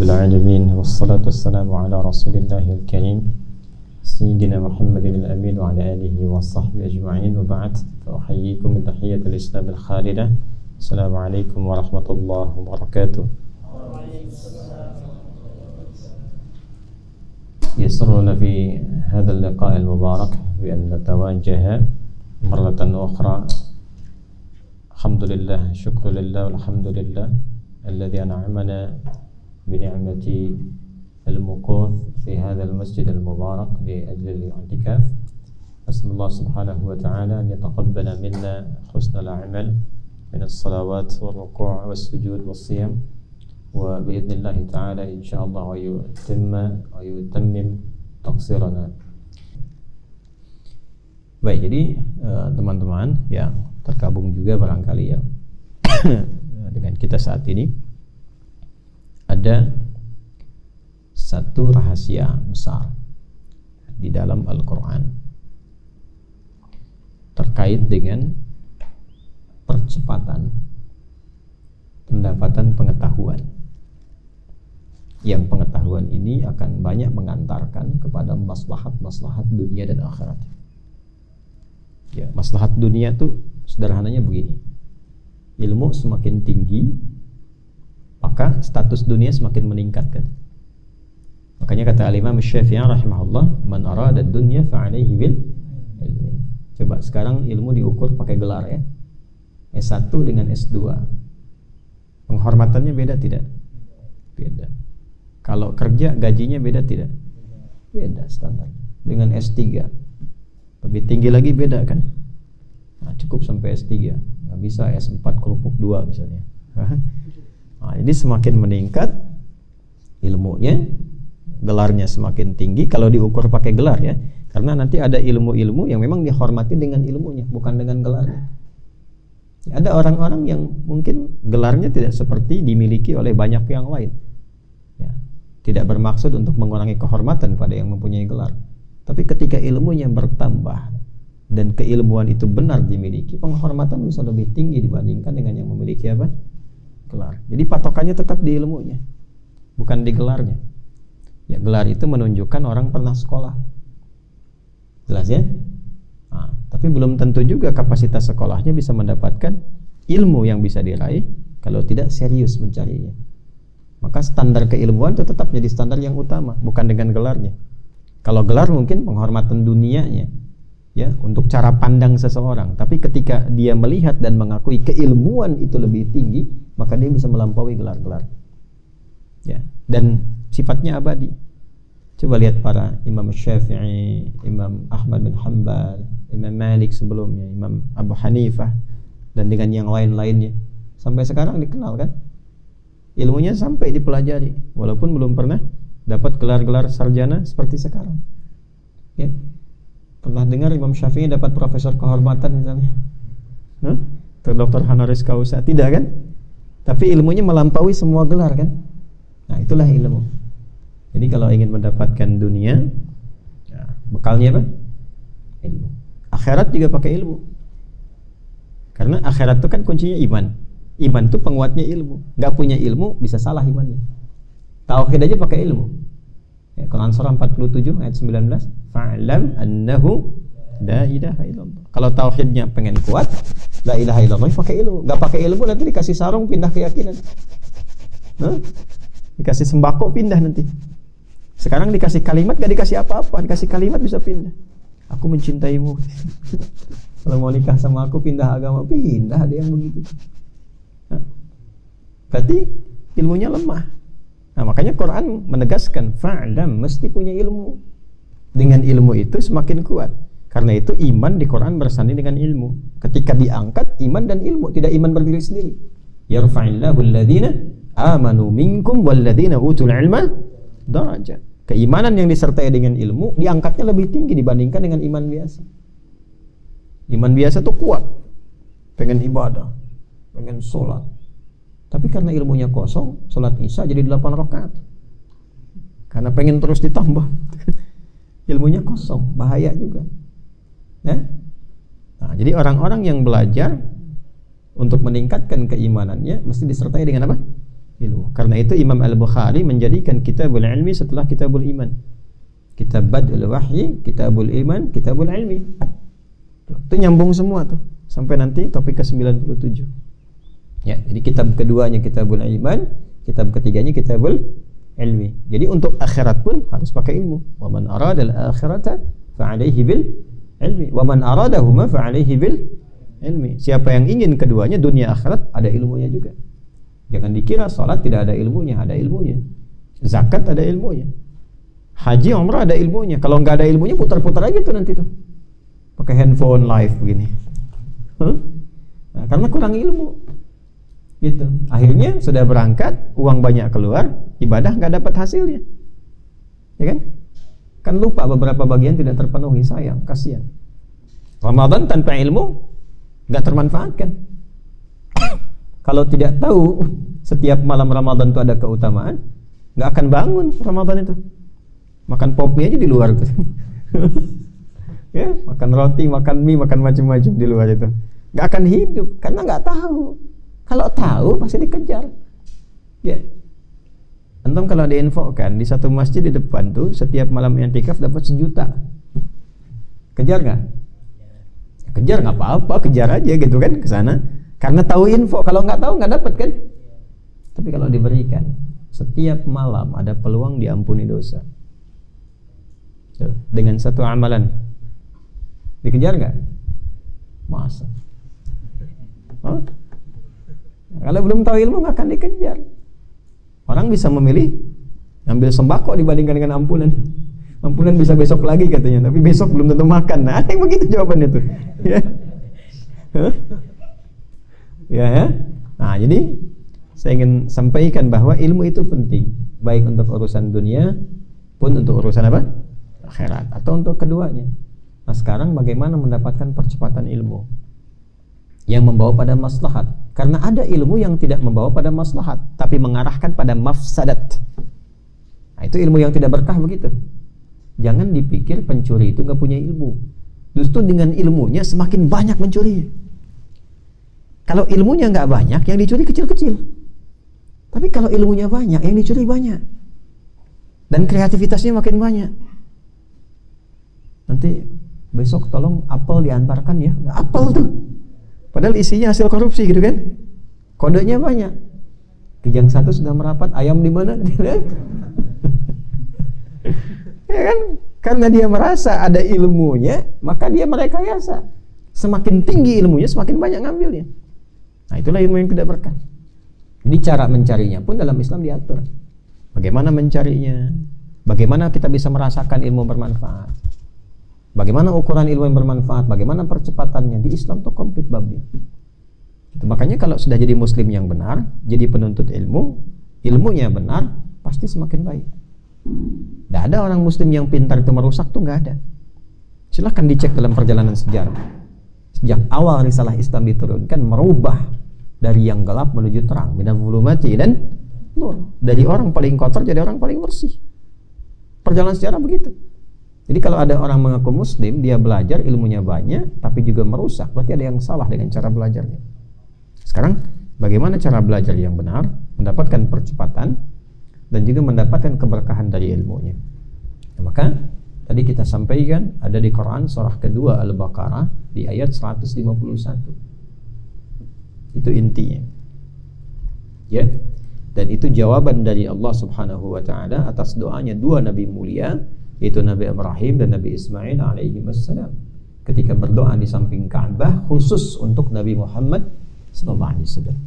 رب العالمين والصلاة والسلام على رسول الله الكريم سيدنا محمد الأمين وعلى آله وصحبه أجمعين وبعد فأحييكم بتحية الإسلام الخالدة السلام عليكم ورحمة الله وبركاته. يسرنا في هذا اللقاء المبارك بأن نتوجه مرة أخرى الحمد لله شكر لله والحمد لله الذي أنعمنا بنعمة المكوث في هذا المسجد المبارك لأجل الاعتكاف. أسأل الله سبحانه وتعالى أن يتقبل منا حسن الأعمال من الصلوات والركوع والسجود والصيام وبإذن الله تعالى إن شاء الله ويتمم تقصيرنا. Baik, jadi teman-teman yang tergabung juga barangkali ya dengan kita saat ini, ada satu rahasia besar di dalam Al-Quran terkait dengan percepatan pendapatan pengetahuan, yang pengetahuan ini akan banyak mengantarkan kepada maslahat dunia dan akhirat. Ya, maslahat dunia tuh sederhananya begini: ilmu semakin tinggi, maka status dunia semakin meningkat kan. Makanya kata Al-Imam Syafi'i rahimahullah, man arada dunya fa'alaihi bil ilmi. Coba sekarang ilmu diukur pakai gelar ya. S1 dengan S2. Penghormatannya beda tidak? Beda. Kalau kerja gajinya beda tidak? Beda standar. Dengan S3 lebih tinggi lagi beda kan? Nah, cukup sampai S3, nggak bisa S4 kerupuk 2 misalnya. Nah, jadi semakin meningkat ilmunya, gelarnya semakin tinggi kalau diukur pakai gelar ya. Karena nanti ada ilmu-ilmu yang memang dihormati dengan ilmunya, bukan dengan gelarnya. Ada orang-orang yang mungkin gelarnya tidak seperti dimiliki oleh banyak yang lain. Ya, tidak bermaksud untuk mengurangi kehormatan pada yang mempunyai gelar. Tapi ketika ilmunya bertambah dan keilmuan itu benar dimiliki, penghormatan bisa lebih tinggi dibandingkan dengan yang memiliki apa? Gelar. Jadi patokannya tetap di ilmunya, bukan di gelarnya. Ya, gelar itu menunjukkan orang pernah sekolah. Jelas ya? Nah, tapi belum tentu juga kapasitas sekolahnya bisa mendapatkan ilmu yang bisa diraih kalau tidak serius mencarinya. Maka standar keilmuan itu tetap jadi standar yang utama, bukan dengan gelarnya. Kalau gelar mungkin penghormatan dunianya, ya, untuk cara pandang seseorang. Tapi ketika dia melihat dan mengakui keilmuan itu lebih tinggi, maka dia bisa melampaui gelar-gelar. Ya, dan sifatnya abadi. Coba lihat para Imam Syafi'i, Imam Ahmad bin Hanbal, Imam Malik sebelumnya, Imam Abu Hanifah, dan dengan yang lain-lainnya. Sampai sekarang dikenal kan? Ilmunya sampai dipelajari, walaupun belum pernah dapat gelar-gelar sarjana seperti sekarang. Ya. Pernah dengar Imam Syafi'i dapat profesor kehormatan misalnya? Doktor honoris causa? Tidak kan? Tapi ilmunya melampaui semua gelar kan? Nah, itulah ilmu. Jadi kalau ingin mendapatkan dunia, ya, bekalnya apa? Ilmu. Akhirat juga pakai ilmu. Karena akhirat itu kan kuncinya iman. Iman itu penguatnya ilmu. Gak punya ilmu bisa salah imannya. Tauhid aja pakai ilmu. Ya, Quran surah 47 ayat 19, fa'lam annahu la ilaha illallah. Kalau tauhidnya pengen kuat, la ilaha illallah pakai ilmu. Gak pakai ilmu nanti dikasih sarung pindah keyakinan. Dikasih sembako pindah nanti. Sekarang dikasih kalimat gak dikasih apa-apa, dikasih kalimat bisa pindah. Aku mencintaimu. Kalau mau nikah sama aku pindah agama, pindah, ada yang begitu. Berarti ilmunya lemah. Nah, makanya Quran menegaskan fa'lam, mesti punya ilmu. Dengan ilmu itu semakin kuat. Karena itu iman di Quran bersanding dengan ilmu. Ketika diangkat iman dan ilmu, tidak iman berdiri sendiri. Yarfa'illahu alladhina amanu minkum walladhina utul ilma darajat. Keimanan yang disertai dengan ilmu diangkatnya lebih tinggi dibandingkan dengan iman biasa. Iman biasa tuh kuat, pengen ibadah, pengen sholat. Tapi karena ilmunya kosong, sholat isya jadi 8 rakaat. Karena pengen terus ditambah. Ilmunya kosong, bahaya juga. Ya? Nah, jadi orang-orang yang belajar untuk meningkatkan keimanannya mesti disertai dengan apa? ilmu. Karena itu Imam Al-Bukhari menjadikan kitabul ilmi setelah kitabul iman. Kitab Bad'ul Wahyi, kitabul iman, kitabul ilmi. Itu nyambung semua tuh sampai nanti topik ke-97. Ya, jadi kitab keduanya kitabul iman, kitab ketiganya kitabul ilmi. Jadi untuk akhirat pun harus pakai ilmu. Wa man arada al-akhirata fa 'alaihi bil ilmi wa man aradahuma fa 'alaihi bil ilmi. Siapa yang ingin keduanya, dunia akhirat, ada ilmunya juga. Jangan dikira salat tidak ada ilmunya, ada ilmunya. Zakat ada ilmunya. Haji umrah ada ilmunya. Kalau nggak ada ilmunya putar-putar aja tuh nanti tuh. Pakai handphone live begini. Nah, karena kurang ilmu. Gitu. Akhirnya sudah berangkat, uang banyak keluar, ibadah nggak dapat hasilnya. Ya kan? Kan lupa beberapa bagian tidak terpenuhi, sayang, kasihan. Ramadan tanpa ilmu nggak termanfaatkan. Kalau tidak tahu setiap malam Ramadan itu ada keutamaan, nggak akan bangun Ramadan itu. Makan pop mie aja di luar itu. Ya, makan roti, makan mie, makan macam-macam di luar itu. Nggak akan hidup karena nggak tahu. Kalau tahu pasti dikejar. Ya. Antum kalau diinfokan di satu masjid di depan tuh setiap malam i'tikaf dapat 1 juta. Kejar nggak? Ya, kejar nggak apa-apa, kejar aja gitu kan ke sana. Karena tahu info. Kalau nggak tahu nggak dapat kan. Tapi kalau diberikan setiap malam ada peluang diampuni dosa. Dengan satu amalan dikejar nggak? Masa? Huh? Kalau belum tahu ilmu nggak akan dikejar. Orang bisa memilih ngambil sembako dibandingkan dengan ampunan. Ampunan bisa besok lagi katanya, tapi besok belum tentu makan. Nah, yang begitu jawabannya tuh. Ya. Huh? Ya. Nah, jadi saya ingin sampaikan bahwa ilmu itu penting, baik untuk urusan dunia pun untuk urusan apa? Akhirat, atau untuk keduanya. Nah, sekarang bagaimana mendapatkan percepatan ilmu yang membawa pada maslahat? Karena ada ilmu yang tidak membawa pada maslahat, tapi mengarahkan pada mafsadat. Nah, itu ilmu yang tidak berkah begitu. Jangan dipikir pencuri itu nggak punya ilmu. Justru dengan ilmunya semakin banyak mencuri. Kalau ilmunya nggak banyak, yang dicuri kecil-kecil. Tapi kalau ilmunya banyak, yang dicuri banyak. Dan kreativitasnya makin banyak. Nanti besok tolong apel diantarkan ya. Apel tuh. Padahal isinya hasil korupsi gitu kan. Kodenya banyak. Kijang satu sudah merapat, ayam di mana? Ya kan? Karena dia merasa ada ilmunya, maka dia merekayasa. Semakin tinggi ilmunya, semakin banyak ngambilnya. Nah, itulah ilmu yang tidak berkah. Jadi cara mencarinya pun dalam Islam diatur. Bagaimana mencarinya? Bagaimana kita bisa merasakan ilmu bermanfaat? Bagaimana ukuran ilmu yang bermanfaat? Bagaimana percepatannya? Di Islam tuh komplit babnya. Makanya kalau sudah jadi muslim yang benar, jadi penuntut ilmu, ilmunya benar, pasti semakin baik. Tidak ada orang muslim yang pintar itu merusak, tuh nggak ada. Silahkan dicek dalam perjalanan sejarah. Sejak awal risalah Islam diturunkan, merubah dari yang gelap menuju terang, minal zulumati dan nur. Dari orang paling kotor jadi orang paling bersih. Perjalanan sejarah begitu. Jadi kalau ada orang mengaku muslim, dia belajar ilmunya banyak, tapi juga merusak, berarti ada yang salah dengan cara belajarnya. Sekarang, bagaimana cara belajar yang benar, mendapatkan percepatan, dan juga mendapatkan keberkahan dari ilmunya. Nah, maka, tadi kita sampaikan, ada di Quran, surah kedua Al-Baqarah, di ayat 151. Itu intinya. Ya, dan itu jawaban dari Allah Subhanahu wa Ta'ala atas doanya dua nabi mulia, yaitu Nabi Ibrahim dan Nabi Ismail alaihi wassalam, ketika berdoa di samping Ka'bah khusus untuk Nabi Muhammad sallallahu alaihi wasallam.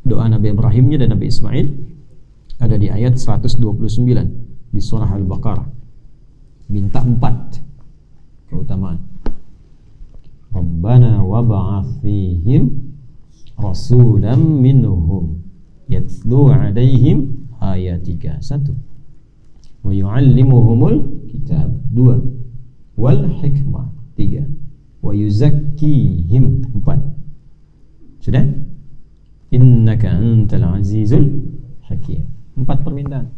Doa Nabi Ibrahimnya dan Nabi Ismail ada di ayat 129 di surah Al-Baqarah. Minta 4 keutamaan. Rabbana wab'ats fihim rasulan minhum yatlu 'alaihim ayatika. 1. Wa yu'allimuhumul kitab. 2. Wal hikmah. 3. Wa yuzakkihim. 4. Sudah? Innaka antal azizul hakim. 4 permintaan.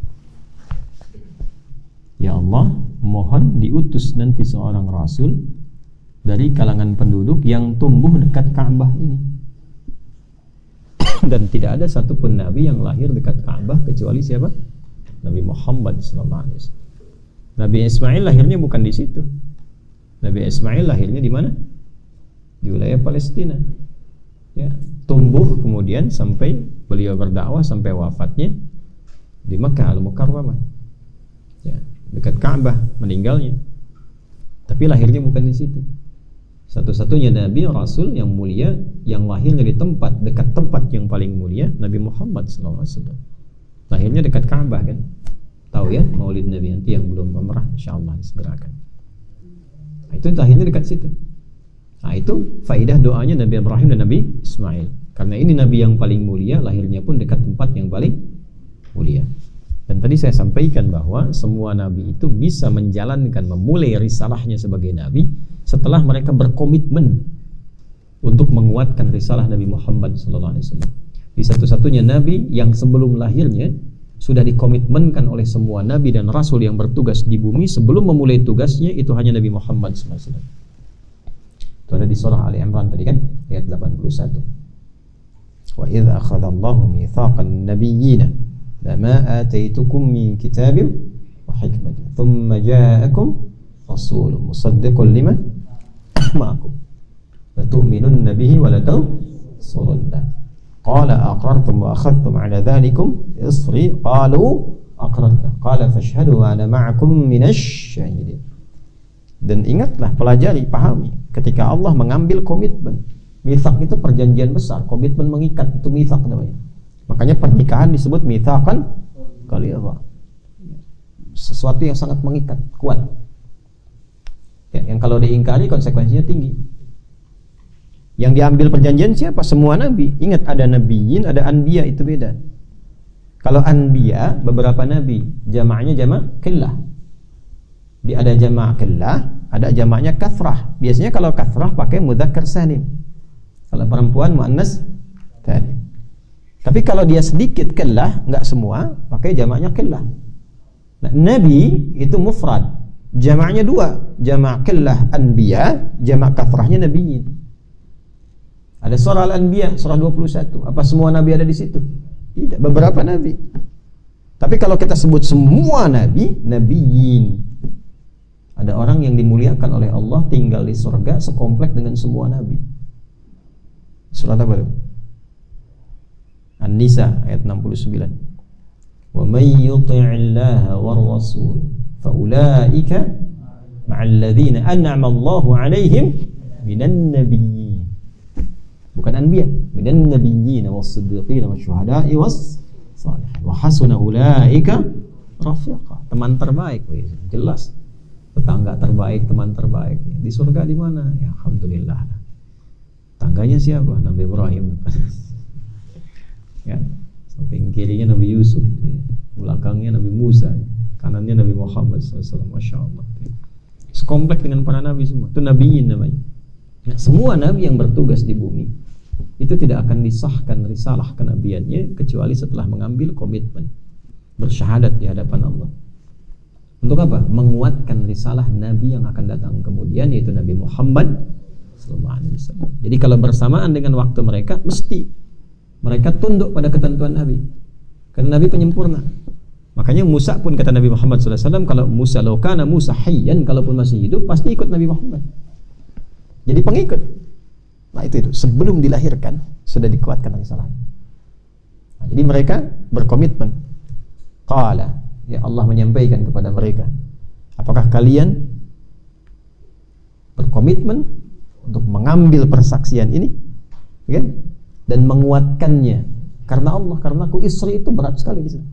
Ya Allah, mohon diutus nanti seorang rasul dari kalangan penduduk yang tumbuh dekat Ka'bah ini. Dan tidak ada satupun nabi yang lahir dekat Ka'bah kecuali siapa? Nabi Muhammad SAW. Nabi Ismail lahirnya bukan di situ. Nabi Ismail lahirnya di mana? Di wilayah Palestina. Ya, tumbuh kemudian sampai beliau berdakwah sampai wafatnya di Makkah Al-Mukarramah. Ya, dekat Ka'bah meninggalnya. Tapi lahirnya bukan di situ. Satu-satunya nabi rasul yang mulia yang lahirnya di tempat dekat tempat yang paling mulia, Nabi Muhammad SAW. Lahirnya dekat Ka'bah kan. Tahu ya Maulid Nabi, nanti yang belum umrah insyaallah disegerakan. Nah, itu lahirnya dekat situ. Nah, itu faidah doanya Nabi Ibrahim dan Nabi Ismail. Karena ini nabi yang paling mulia, lahirnya pun dekat tempat yang paling mulia. Dan tadi saya sampaikan bahwa semua nabi itu bisa menjalankan, memulai risalahnya sebagai nabi setelah mereka berkomitmen untuk menguatkan risalah Nabi Muhammad SAW. Di satu-satunya nabi yang sebelum lahirnya sudah dikomitmenkan oleh semua nabi dan rasul yang bertugas di bumi sebelum memulai tugasnya, itu hanya Nabi Muhammad SAW. Itu ada di surah Ali Imran tadi kan, ayat 81. Wa idza akhadallahu mitsaqan nabiyyina lama ataitukum min kitabin wa hikmatin thumma ja'akum rasulun musaddiqun lima ma'akum la tu'minunna bihi wa la tansurunna qala aqrartum wa akhadhtum 'ala dhalikum isri qalu aqrarna qala fashhadu wa ana ma'akum minasy syahidin. Dan ingatlah, pelajari, pahami ketika Allah mengambil komitmen. Mitsaq itu perjanjian besar, komitmen mengikat, itu mitsaq namanya. Makanya pernikahan disebut mitsaqan ghalidha. Sesuatu yang sangat mengikat, kuat. Ya, yang kalau diingkari konsekuensinya tinggi. Yang diambil perjanjian siapa? Semua nabi. Ingat, ada nabiyin, ada anbiya, itu beda. Kalau anbiya, beberapa nabi, jamaknya jamak qillah. Ada jamak qillah, ada jamaknya kathrah. Biasanya kalau kathrah pakai mudzakkar salim. Kalau perempuan muannas salim. Tapi kalau dia sedikit qillah, enggak semua, pakai jamaknya qillah. Nah, nabi itu mufrad, jamaknya dua, jamak qillah anbiya, jamak kathrahnya nabiyyin. Ada surah Al-Anbiya, surah 21. Apa semua nabi ada di situ? Tidak, beberapa nabi. Tapi kalau kita sebut semua nabi, nabiyyin. Ada orang yang dimuliakan oleh Allah tinggal di surga sekomplek dengan semua nabi. Surat apa itu? An-Nisa ayat 69. Wa may yuti'illaha war rasul fa ulaika ma'al ladzina an'ama Allahu 'alaihim minan nabiyyin. Bukan anbiya, minan nabiyyin was-siddiqin wasyuhada'i was-salihin wa hasuna ulaika rafiqa. Teman terbaik, jelas. Tetangga terbaik, teman terbaik. Di surga di mana? Ya, alhamdulillah. Tangganya siapa? Nabi Ibrahim. Ya, samping kirinya Nabi Yusuf, belakangnya Nabi Musa, kanannya Nabi Muhammad SAW. Masya Allah. Sekomplek dengan para nabi semua. Itu nabiyin namanya. Nah, semua nabi yang bertugas di bumi itu tidak akan disahkan risalah kenabiannya kecuali setelah mengambil komitmen bersyahadat di hadapan Allah. Untuk apa? Menguatkan risalah nabi yang akan datang kemudian, yaitu Nabi Muhammad SAW. Jadi kalau bersamaan dengan waktu mereka, mesti mereka tunduk pada ketentuan Nabi, karena Nabi penyempurna. Makanya Musa pun kata Nabi Muhammad SAW, kalau Musa laukana Musa hayyan, kalaupun masih hidup pasti ikut Nabi Muhammad. Jadi pengikut. Nah itu sebelum dilahirkan sudah dikuatkan risalahnya. Nah, jadi mereka berkomitmen. Qala, ya Allah menyampaikan kepada mereka, apakah kalian berkomitmen untuk mengambil persaksian ini, kan? Dan menguatkannya karena Allah, karena aku isri itu berat sekali di sini.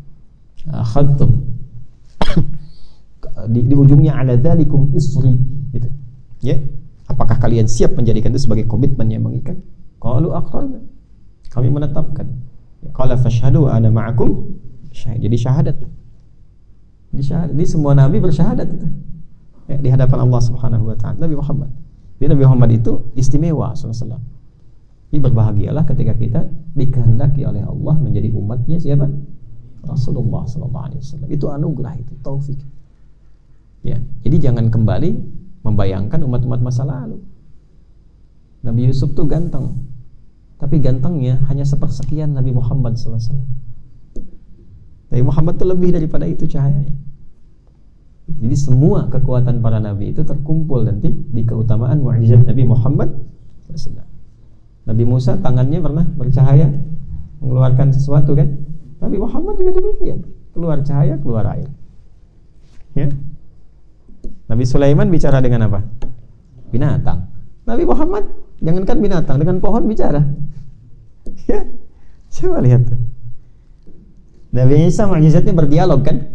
Akhadtum di ujungnya ala dzalikum isri gitu. Ya, apakah kalian siap menjadikan itu sebagai komitmen yang mengikat? Qalu aqrarna, kami menetapkan. Qala fashhadu ana ma'akum syahid. Jadi syahadat. Di semua nabi bersyahadat itu. Ya, di hadapan Allah Subhanahu wa taala. Nabi Muhammad. Nabi Muhammad itu istimewa sallallahu. Ini berbahagialah ketika kita dikehendaki oleh Allah menjadi umatnya siapa? Rasulullah sallallahu alaihi wasallam. Itu anugerah, itu taufik. Ya, jadi jangan kembali membayangkan umat-umat masa lalu. Nabi Yusuf tuh ganteng. tapi gantengnya hanya sepersekian Nabi Muhammad SAW. Nabi Muhammad itu lebih daripada itu cahayanya. Jadi semua kekuatan para nabi itu terkumpul nanti di keutamaan mukjizat Nabi Muhammad SAW. Nabi Musa tangannya pernah bercahaya mengeluarkan sesuatu kan? Nabi Muhammad juga demikian, keluar cahaya, keluar air. Ya. Nabi Sulaiman bicara dengan apa? Binatang. Nabi Muhammad jangankan binatang, dengan pohon bicara. Ya. Coba lihat tuh. Nabi Isa mukjizatnya berdialog kan?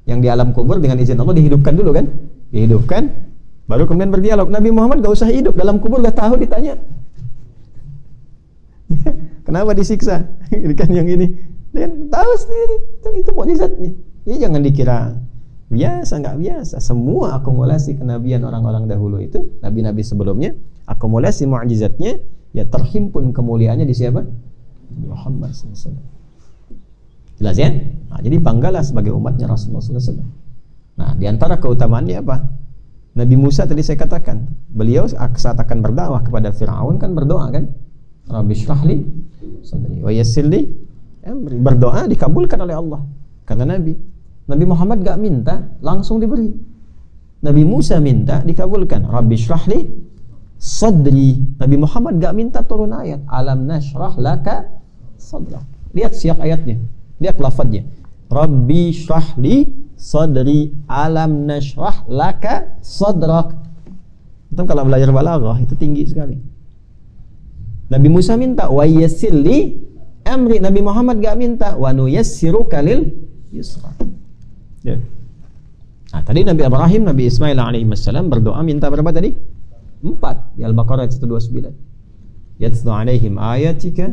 Yang di alam kubur dengan izin Allah dihidupkan dulu kan? Dihidupkan, baru kemudian berdialog. Nabi Muhammad gak usah hidup, dalam kubur udah tahu ditanya. Kenapa disiksa? Ini kan yang ini. Dia tahu sendiri, itu mukjizatnya. Jadi jangan dikira biasa, nggak biasa. Semua akumulasi kenabian orang-orang dahulu itu, nabi-nabi sebelumnya, akumulasi mukjizatnya ya terhimpun kemuliaannya di siapa? Muhammad SAW. Jelas ya? Nah, jadi banggalah sebagai umatnya Rasulullah SAW. Nah, diantara keutamaannya apa? Nabi Musa tadi saya katakan, beliau saat akan berdakwah kepada Fir'aun kan berdoa kan? Rabbi syrahli sadri wa yassir li amri. Berdoa dikabulkan oleh Allah. Karena Nabi Muhammad gak minta, langsung diberi. Nabi Musa minta, dikabulkan. Rabbi syrahli sadri. Nabi Muhammad gak minta turun ayat. Alam nashrah laka sadra. Lihat siap ayatnya. Lihat lafadznya. Rabbi syrahli sadri alam nashrah laka sadrak. Itu kalau belajar balaghah itu tinggi sekali. Nabi Musa minta wa yassir li amri. Nabi Muhammad gak minta wa nuyassiruka lil yusra. Ya. Nah, tadi Nabi Ibrahim, Nabi Ismail alaihissalam berdoa minta berapa tadi? 4 di Al-Baqarah 129. Yatlu alaihim ayatika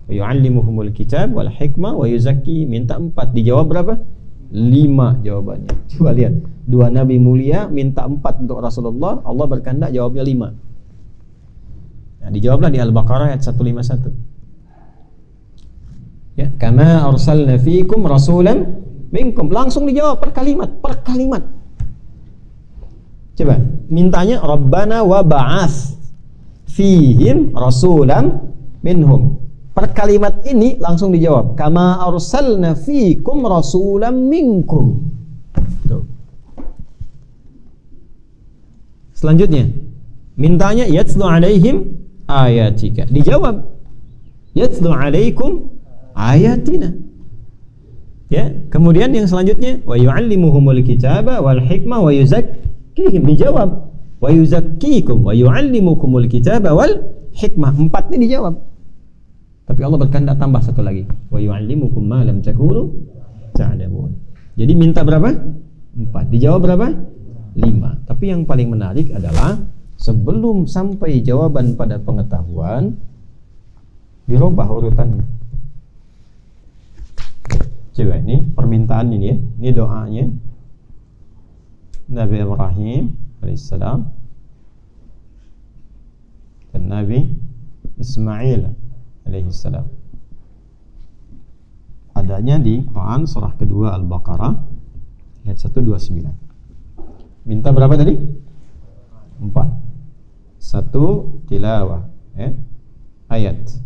wa yu'allimuhumul kitab wal hikmah wa yuzakki. Minta 4, dijawab berapa? 5 jawabannya. Coba lihat, 2 nabi mulia minta 4 untuk Rasulullah, Allah berkehendak jawabnya 5. Nah, dijawablah di Al-Baqarah ayat 151. Ya, kama arsalna fiikum rasulan minkum. Langsung dijawab per kalimat. Coba, mintanya Rabbana wa ba'ats fihim rasulan minhum. Per kalimat ini langsung dijawab. Kama arsalna fiikum rasulan minkum. Tuh. Selanjutnya, mintanya yatlu alaihim ayatika. Dijawab. Yatlu alaikum ayatina. Ya, kemudian yang selanjutnya wa yu'allimuhumul kitaba wal hikmah wa yuzakkihim. Dijawab. Wa yuzakkikum wa yu'allimukumul kitaba wal hikmah. 4 ini dijawab. Tapi Allah berkehendak tambah 1 lagi. Wa yu'allimukum ma lam takunu ta'lamun. Jadi minta berapa? 4. Dijawab berapa? 5. Tapi yang paling menarik adalah sebelum sampai jawaban pada pengetahuan dirubah urutannya. Coba ini permintaan ini ya. Ini doanya Nabi Ibrahim alaihissalam dan Nabi Ismail alaihissalam. Adanya di Quran surah kedua Al-Baqarah ayat 129. Minta berapa tadi? 4. 1 tilawah ayat.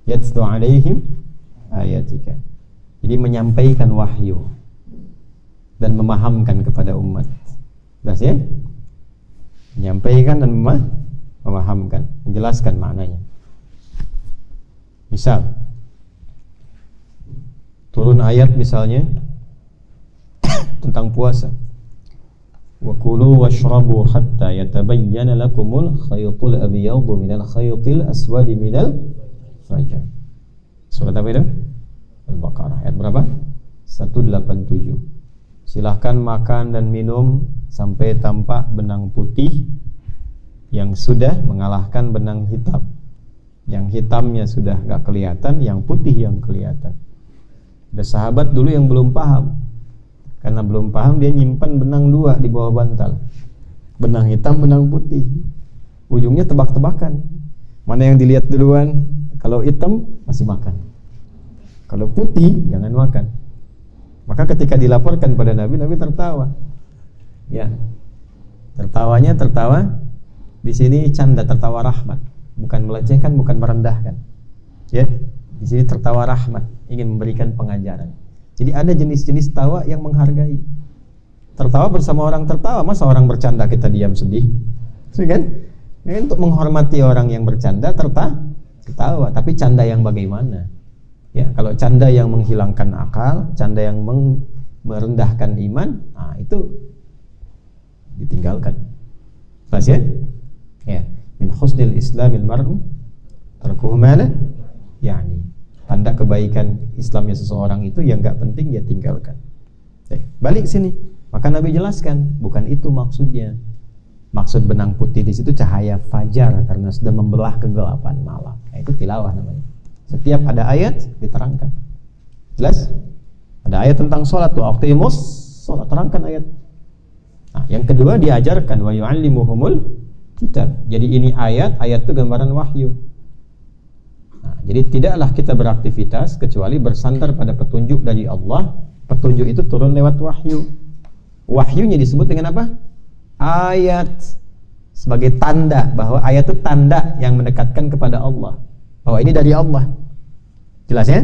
Yatlu alaihim ayatika. Jadi menyampaikan wahyu dan memahamkan kepada umat. Jelas ya? Menyampaikan dan memahamkan, menjelaskan maknanya. Misal turun ayat misalnya tentang puasa. Wa kulu washrabu hatta yatabayyana lakumul khaytul abyadu minal khaytil aswadi minal fajr. Surat apa itu? Al-Baqarah ayat berapa? 187. Silahkan makan dan minum sampai tampak benang putih yang sudah mengalahkan benang hitam. Yang hitamnya sudah gak kelihatan, yang putih yang kelihatan. Ada sahabat dulu yang belum paham. Karena belum paham, dia nyimpan benang 2 di bawah bantal. Benang hitam, benang putih. Ujungnya tebak-tebakan. Mana yang dilihat duluan? Kalau hitam masih makan. Kalau putih jangan makan. Maka ketika dilaporkan pada Nabi, Nabi tertawa. Ya. Tertawanya tertawa Di sini canda, tertawa rahmat, bukan melecehkan, bukan merendahkan. Ya, di sini tertawa rahmat, ingin memberikan pengajaran. Jadi ada jenis-jenis tawa yang menghargai. Tertawa bersama orang tertawa, masa orang bercanda kita diam sedih? Kan? Ini untuk menghormati orang yang bercanda, tertawa, tapi canda yang bagaimana? Ya, kalau canda yang menghilangkan akal, canda yang merendahkan iman, nah itu ditinggalkan. Jelas ya? Ya, min husnil islamil mar'u tarkuhu ma la yani. Tanda kebaikan Islamnya seseorang itu yang enggak penting dia tinggalkan. Balik sini. Maka Nabi jelaskan, bukan itu maksudnya. Maksud benang putih di situ cahaya fajar karena sudah membelah kegelapan malam. Nah, itu tilawah namanya. Setiap ada ayat diterangkan. Jelas? Ada ayat tentang sholat, wa aqimus sholat, terangkan ayat. Nah, yang kedua diajarkan wa yu'allimuhumul kitab. Jadi ini ayat itu gambaran wahyu. Nah, jadi tidaklah kita beraktivitas kecuali bersandar pada petunjuk dari Allah. Petunjuk itu turun lewat wahyu. Wahyunya disebut dengan apa? Ayat, sebagai tanda bahwa ayat itu tanda yang mendekatkan kepada Allah, bahwa ini dari Allah. Jelas ya?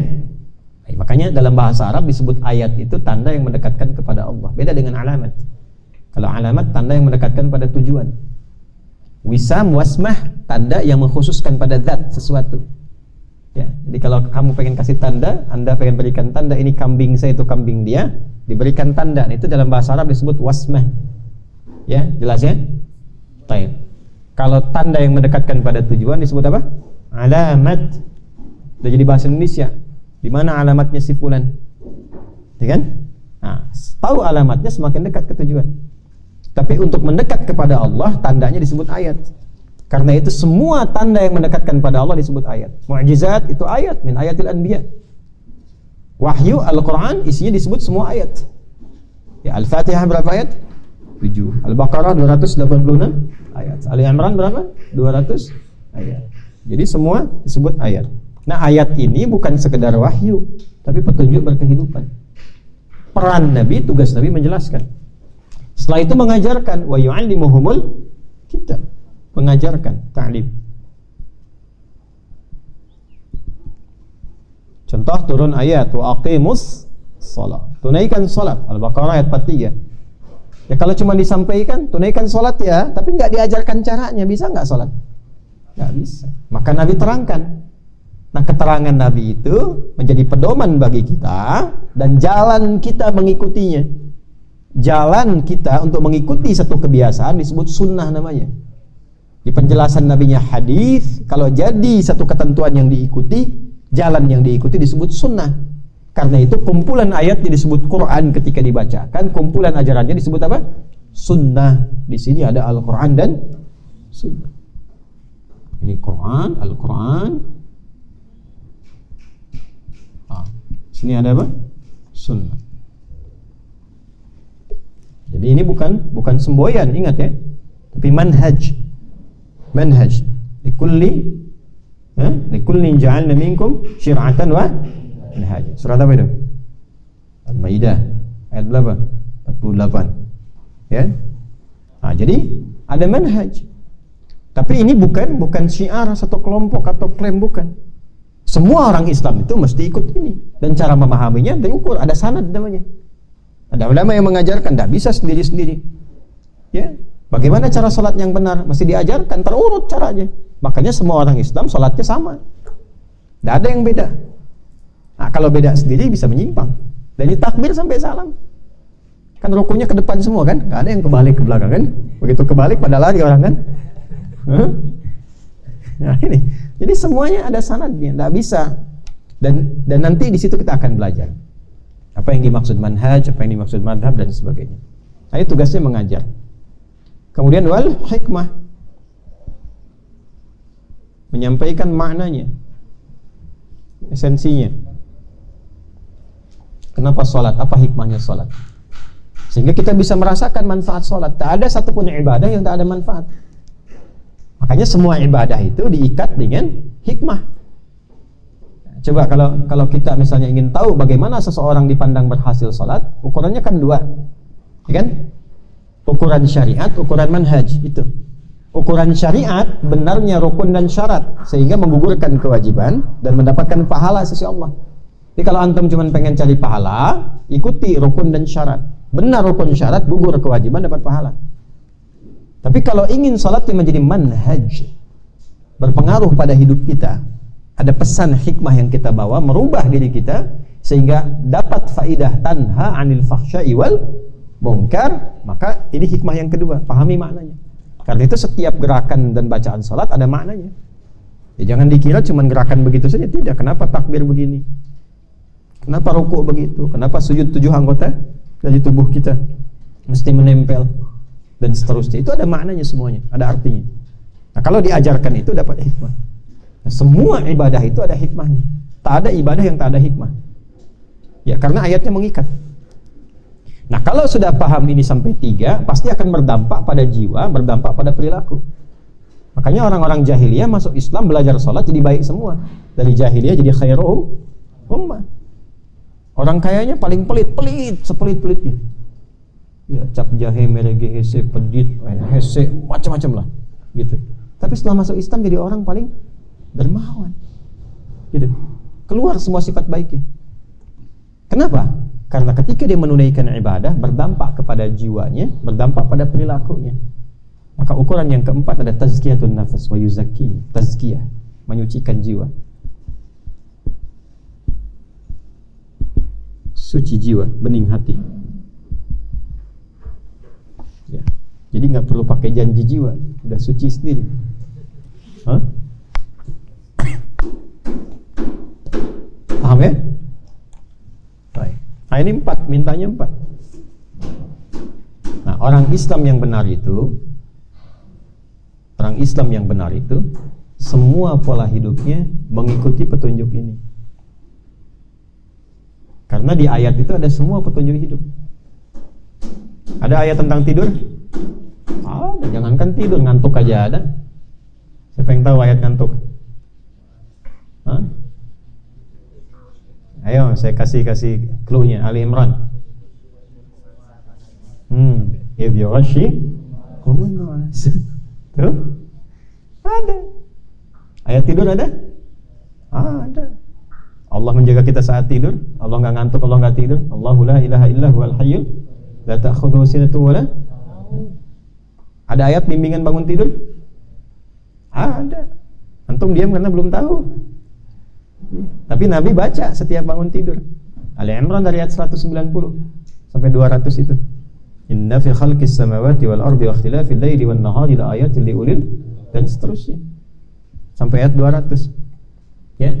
Makanya dalam bahasa Arab disebut ayat itu tanda yang mendekatkan kepada Allah. Beda dengan alamat. Kalau alamat tanda yang mendekatkan pada tujuan. Wisam, wasmah, tanda yang mengkhususkan pada zat sesuatu. Ya, jadi kalau kamu pengen kasih tanda, Anda pengen berikan tanda ini kambing saya, itu kambing dia, diberikan tanda. Itu dalam bahasa Arab disebut wasmah. Ya, jelas ya? Baik. Kalau tanda yang mendekatkan pada tujuan disebut apa? Alamat. Sudah jadi bahasa Indonesia. Di mana alamatnya si fulan? Ya kan? Nah, tahu alamatnya semakin dekat ke tujuan. Tapi untuk mendekat kepada Allah, tandanya disebut ayat. Karena itu semua tanda yang mendekatkan pada Allah disebut ayat. Mu'jizat itu ayat, min ayatil anbiya. Wahyu Al-Quran isinya disebut semua ayat. Ya, Al-Fatihah berapa ayat? 7. Al-Baqarah 286 ayat. Ali Imran berapa? 200 ayat. Jadi semua disebut ayat. Nah, ayat ini bukan sekedar wahyu, tapi petunjuk berkehidupan. Peran Nabi, tugas Nabi menjelaskan. Setelah itu mengajarkan, wa yu'allimuhumul kitab. Mengajarkan, ta'lim. Contoh turun ayat wa aqimus shalah. Tunaikan salat. Al-Baqarah ayat 43. Ya kalau cuma disampaikan, tunaikan sholat ya, tapi nggak diajarkan caranya, bisa nggak sholat? Nggak bisa. Maka Nabi terangkan. Nah, keterangan Nabi itu menjadi pedoman bagi kita dan jalan kita mengikutinya. Jalan kita untuk mengikuti satu kebiasaan disebut sunnah namanya. Di penjelasan Nabinya hadis, kalau jadi satu ketentuan yang diikuti, jalan yang diikuti disebut sunnah. Karena itu kumpulan ayatnya disebut Quran ketika dibacakan, kumpulan ajarannya disebut apa? Sunnah. Di sini ada Al-Quran dan Sunnah. Ini Quran, Al-Quran. Sini ada apa? Sunnah. Jadi ini bukan semboyan, ingat ya. Tapi manhaj. Manhaj. Likulli ja'alna minkum syir'atan wa manhaj. Surat apa itu? Al-Maidah ayat berapa? 48. Ya. Nah, jadi ada manhaj. Tapi ini bukan syiar satu kelompok atau klaim, bukan. Semua orang Islam itu mesti ikut ini, dan cara memahaminya diukur, ada sanad namanya. Ada ulama yang mengajarkan, tidak bisa sendiri-sendiri. Ya, bagaimana cara salat yang benar? Mesti diajarkan, terurut caranya. Makanya semua orang Islam salatnya sama. Tidak ada yang beda. Nah, kalau beda sendiri bisa menyimpang. Dan takbir sampai salam. Kan rukunya ke depan semua kan? Nggak ada yang kebalik ke belakang kan? Begitu kebalik pada lari orang kan? Nah ini, jadi semuanya ada sanadnya, tidak bisa. Dan nanti di situ kita akan belajar apa yang dimaksud manhaj, apa yang dimaksud madhab dan sebagainya. Nah, ini tugasnya mengajar. Kemudian wal hikmah, menyampaikan maknanya, esensinya. Kenapa sholat? Apa hikmahnya sholat? Sehingga kita bisa merasakan manfaat sholat. Tak ada satupun ibadah yang tak ada manfaat. Makanya semua ibadah itu diikat dengan hikmah. Coba kalau kita misalnya ingin tahu bagaimana seseorang dipandang berhasil sholat, ukurannya kan dua, ya kan? Ukuran syariat, ukuran manhaj itu. Ukuran syariat benarnya rukun dan syarat sehingga menggugurkan kewajiban dan mendapatkan pahala sisi Allah. Jadi kalau antum cuma pengen cari pahala, ikuti rukun dan syarat. Benar rukun syarat, gugur kewajiban, dapat pahala. Tapi kalau ingin salatnya menjadi manhaj, berpengaruh pada hidup kita, ada pesan hikmah yang kita bawa merubah diri kita sehingga dapat faidah tanha 'anil fahsya'i wal munkar, maka ini hikmah yang kedua, pahami maknanya. Karena itu setiap gerakan dan bacaan salat ada maknanya. Ya, jangan dikira cuma gerakan begitu saja, tidak. Kenapa takbir begini? Kenapa rukuk begitu? Kenapa sujud 7 anggota dari tubuh kita mesti menempel dan seterusnya? Itu ada maknanya semuanya, ada artinya. Nah, kalau diajarkan itu dapat hikmah. Nah, semua ibadah itu ada hikmahnya. Tak ada ibadah yang tak ada hikmah. Ya, karena ayatnya mengikat. Nah, kalau sudah paham ini sampai 3, pasti akan berdampak pada jiwa, berdampak pada perilaku. Makanya orang-orang jahiliyah masuk Islam, belajar sholat jadi baik semua. Dari jahiliyah jadi khairum ummah. Orang kayanya paling pelit, sepelit-pelitnya. Ya, cap jahe, merege, hese, pedit, hese, macam-macam lah. Gitu. Tapi setelah masuk Islam jadi orang paling dermawan. Gitu. Keluar semua sifat baiknya. Kenapa? Karena ketika dia menunaikan ibadah berdampak kepada jiwanya, berdampak pada perilakunya. Maka ukuran yang keempat ada tazkiyatun nafas wa yuzakki, tazkiyah, menyucikan jiwa. Suci jiwa, bening hati. Ya. Jadi nggak perlu pakai janji jiwa, udah suci sendiri. Hah? Paham ya? Baik. Nah, ini 4, mintanya 4. Nah, orang Islam yang benar itu semua pola hidupnya mengikuti petunjuk ini. Karena di ayat itu ada semua petunjuk hidup. Ada ayat tentang tidur? Jangankan tidur, ngantuk aja ada. Siapa yang tahu ayat ngantuk? Hah? Ayo, saya kasih clue-nya. Ali Imran. If you washi, tuh, ada. Ayat tidur ada? Ada. Allah menjaga kita saat tidur. Allah nggak ngantuk, Allah nggak tidur. Allahu la ilaha illa huwal hayyul la ta'khudhuhu sinatun wa la. Ada ayat bimbingan bangun tidur? Ada. Antum diam karena belum tahu. Tapi Nabi baca setiap bangun tidur. Ali Imran dari ayat 190 sampai 200 itu. Inna fi khalqis samawati wal ardi wa ikhtilafil laili wan nahari la ayatin liulil, dan seterusnya. Sampai ayat 200. Ya.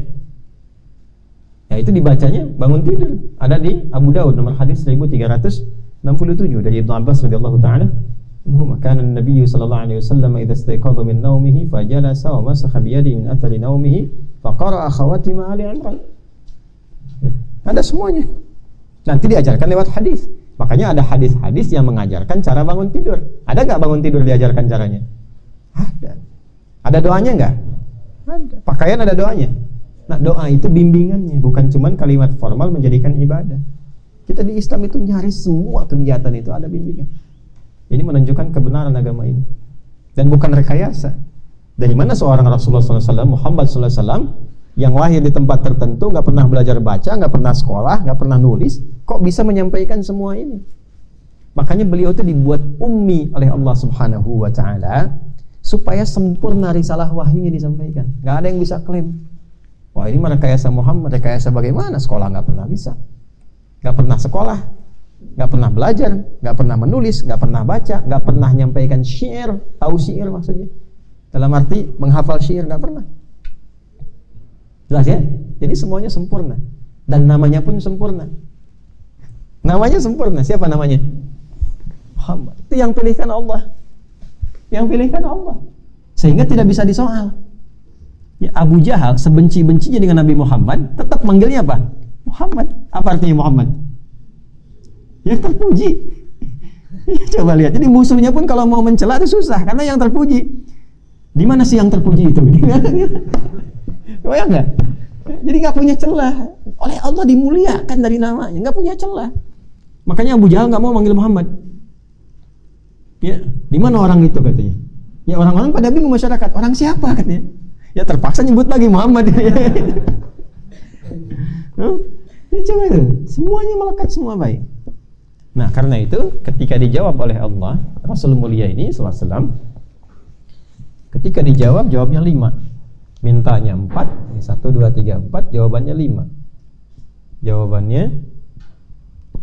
Ya, itu dibacanya bangun tidur. Ada di Abu Daud nomor hadis 1367 dari Ibnu Abbas radhiyallahu taala. Kana an-nabiy sallallahu alaihi wasallam idza istayqadha min nawmihi fajalasa wa masakha bi yadihi min athari nawmihi faqara'a khawatim Ali Imran. Ada semuanya. Nanti diajarkan lewat hadis. Makanya ada hadis-hadis yang mengajarkan cara bangun tidur. Ada nggak bangun tidur diajarkan caranya? Ada. Ada doanya nggak? Ada. Pakaian ada doanya. Nah, doa itu bimbingannya, bukan cuman kalimat formal menjadikan ibadah. Kita di Islam itu nyaris semua kegiatan itu ada bimbingan. Ini menunjukkan kebenaran agama ini. Dan bukan rekayasa. Dari mana seorang Rasulullah SAW, Muhammad SAW, yang lahir di tempat tertentu, nggak pernah belajar baca, nggak pernah sekolah, nggak pernah nulis, kok bisa menyampaikan semua ini? Makanya beliau itu dibuat ummi oleh Allah Subhanahu wa Ta'ala supaya sempurna risalah wahyunya disampaikan. Nggak ada yang bisa klaim, wah ini mah rekayasa Muhammad, rekayasa bagaimana? Sekolah nggak pernah bisa, nggak pernah sekolah, nggak pernah belajar, nggak pernah menulis, nggak pernah baca, nggak pernah menyampaikan syair, tahu syair maksudnya, dalam arti menghafal syair, nggak pernah. Jelas ya? Jadi semuanya sempurna. Dan namanya pun sempurna. Namanya sempurna. Siapa namanya? Muhammad. Itu yang pilihkan Allah. Yang pilihkan Allah. Sehingga tidak bisa disoal. Ya, Abu Jahal sebenci-bencinya dengan Nabi Muhammad, tetap manggilnya apa? Muhammad. Apa artinya Muhammad? Yang terpuji. Ya, coba lihat. Jadi musuhnya pun kalau mau mencela itu susah. Karena yang terpuji. Di mana sih yang terpuji itu? Bayang nggak? Jadi nggak punya celah. Oleh Allah dimuliakan dari namanya, nggak punya celah. Makanya Abu Jahal nggak mau manggil Muhammad. Ya, di mana orang itu katanya? Ya orang-orang pada bingung, masyarakat, orang siapa katanya? Ya terpaksa nyebut lagi Muhammad. Ya, coba itu, semuanya melekat, semua baik. Nah, karena itu ketika dijawab oleh Allah, Rasul mulia ini sallallahu alaihi wasallam, ketika dijawab, jawabnya 5. Mintanya 4, 1, 2, 3, 4, jawabannya 5. Jawabannya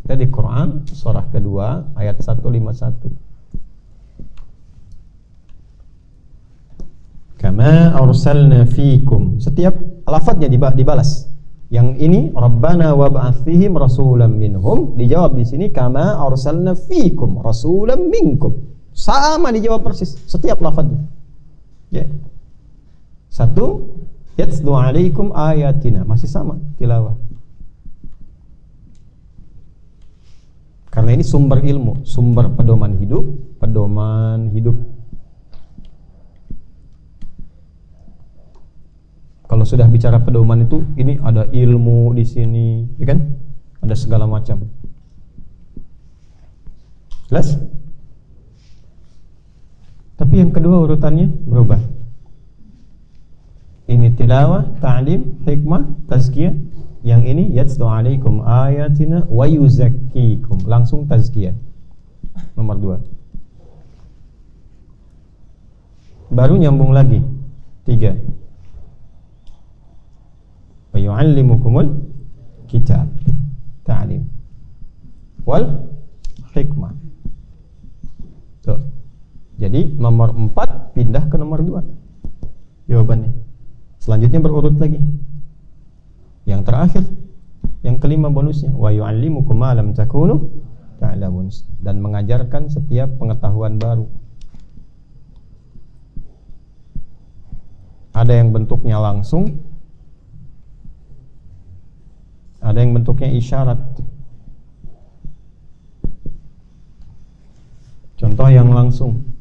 ada di Quran surah kedua ayat 151. Kama arsalna fikum. Setiap lafadznya dibalas. Yang ini Rabbana wab'ats fihim rasulan minhum, dijawab di sini kama arsalna fikum rasulan minkum. Sama dijawab persis setiap lafadznya. Ya. 1, yatlu alaikum ayatina, masih sama tilawah. Karena ini sumber ilmu, sumber pedoman hidup, Kalau sudah bicara pedoman itu, ini ada ilmu di sini, ya kan? Ada segala macam. Jelas? Tapi yang kedua urutannya berubah. Ini tilawah, ta'lim, hikmah, tazkiyah. Yang ini yatlu alaikum ayatina wa yuzakkikum, langsung tazkiyah. Nomor 2. Baru nyambung lagi 3. Wa yu'allimukumul kitab, ta'lim wal hikmah. Tuh. Jadi nomor 4 pindah ke nomor 2 jawabannya. Selanjutnya berurut lagi. Yang terakhir, yang kelima bonusnya, wa yu'allimukum ma lam takunu ta'lamun, dan mengajarkan setiap pengetahuan baru. Ada yang bentuknya langsung, ada yang bentuknya isyarat. Contoh yang langsung,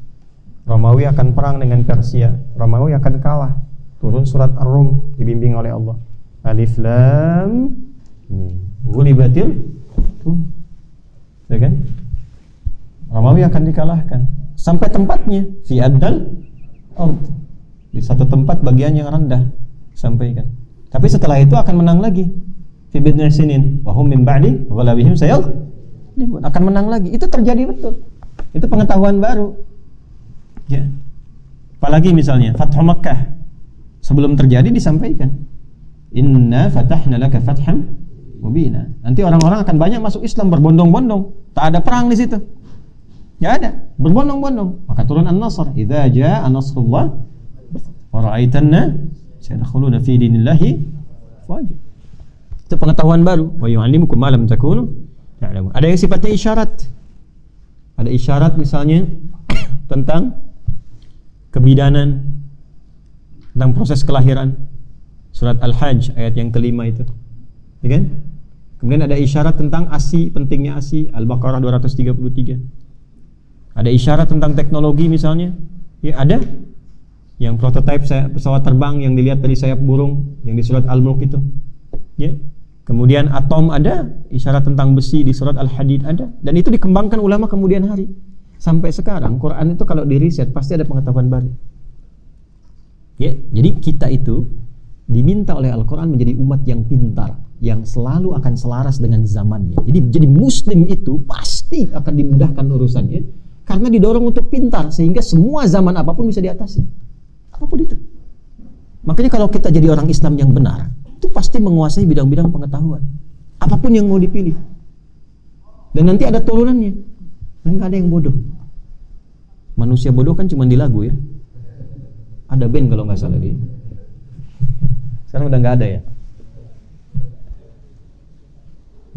Romawi akan perang dengan Persia, Romawi akan kalah. Turun surat Ar-Rum, dibimbing oleh Allah. Alif Lam Mim. Ghulibatil Rum. Ya kan? Romawi akan dikalahkan sampai tempatnya fi addal ard, di satu tempat bagian yang rendah sampaikan. Tapi setelah itu akan menang lagi. Fi bidna sinin wa hum min ba'di ghalabihim sayaghlibun, akan menang lagi. Itu terjadi betul. Itu pengetahuan baru. Ya. Apalagi misalnya Fathu Makkah, sebelum terjadi disampaikan, inna fatahna laka fatham mubina. Nanti orang-orang akan banyak masuk Islam berbondong-bondong. Tak ada perang di situ. Ya ada, berbondong-bondong. Maka turun An-Nasr. Idza jaa nasrullah wa ra'aitanna sayadkhuluna fi dinillahi fajr. Itu pengetahuan baru. Wa yu'allimukum ma lam takunu ta'lamun. Ada yang sifatnya isyarat. Ada isyarat misalnya tentang kebidanan, tentang proses kelahiran. Surat Al-Hajj ayat yang kelima itu, ya kan? Kemudian ada isyarat tentang ASI, pentingnya ASI, Al-Baqarah 233. Ada isyarat tentang teknologi misalnya, ya ada yang prototipe pesawat terbang yang dilihat dari sayap burung yang di surat Al-Mulk itu, ya. Kemudian atom ada, isyarat tentang besi di surat Al-Hadid ada, dan itu dikembangkan ulama kemudian hari. Sampai sekarang Quran itu kalau di riset pasti ada pengetahuan baru. Ya, jadi kita itu diminta oleh Al-Quran menjadi umat yang pintar, yang selalu akan selaras dengan zamannya. Jadi muslim itu pasti akan dimudahkan urusannya, karena didorong untuk pintar, sehingga semua zaman apapun bisa diatasi. Apapun itu. Makanya kalau kita jadi orang Islam yang benar, itu pasti menguasai bidang-bidang pengetahuan, apapun yang mau dipilih. Dan nanti ada turunannya, dan gak ada yang bodoh. Manusia bodoh kan cuma di lagu ya. Ada band kalau gak salah dia. Sekarang udah nggak ada ya.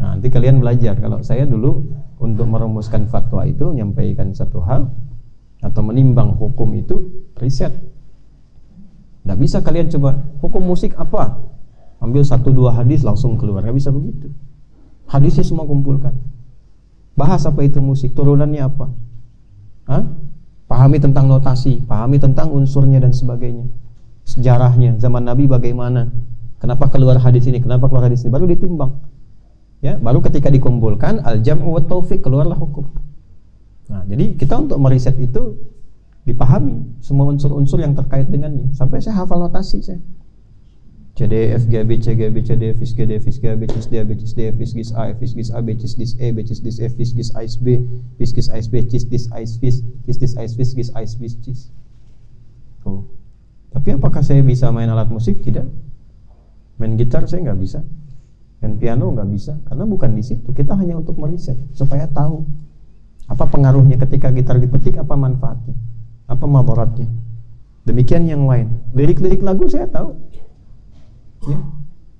Nah, nanti kalian belajar. Kalau saya dulu untuk merumuskan fatwa itu, menyampaikan satu hal atau menimbang hukum itu, riset. Nggak bisa kalian coba hukum musik apa, ambil 1-2 hadis langsung keluar. Nggak bisa begitu. Hadisnya semua kumpulkan. Bahas apa itu musik, turunannya apa. Pahami tentang notasi, pahami tentang unsurnya dan sebagainya. Sejarahnya, zaman Nabi bagaimana, kenapa keluar hadis ini, kenapa keluar hadis ini, baru ditimbang. Ya, baru ketika dikumpulkan al-jam'u wa taufiq, keluarlah hukum. Nah, jadi kita untuk meriset itu dipahami semua unsur-unsur yang terkait dengannya. Sampai saya hafal notasi saya. C D F G B C G B C D F G D F G B C D B C D F G A F G A B C D E B C D F G A B C D A B C D A B C D. Oh. Tapi apakah saya bisa main alat musik? Tidak. Main gitar saya nggak bisa. Main piano nggak bisa. Karena bukan di situ. Kita hanya untuk meriset supaya tahu apa pengaruhnya ketika gitar dipetik, apa manfaatnya, apa madaratnya. Demikian yang lain. Lirik-lirik lagu saya tahu. Ya.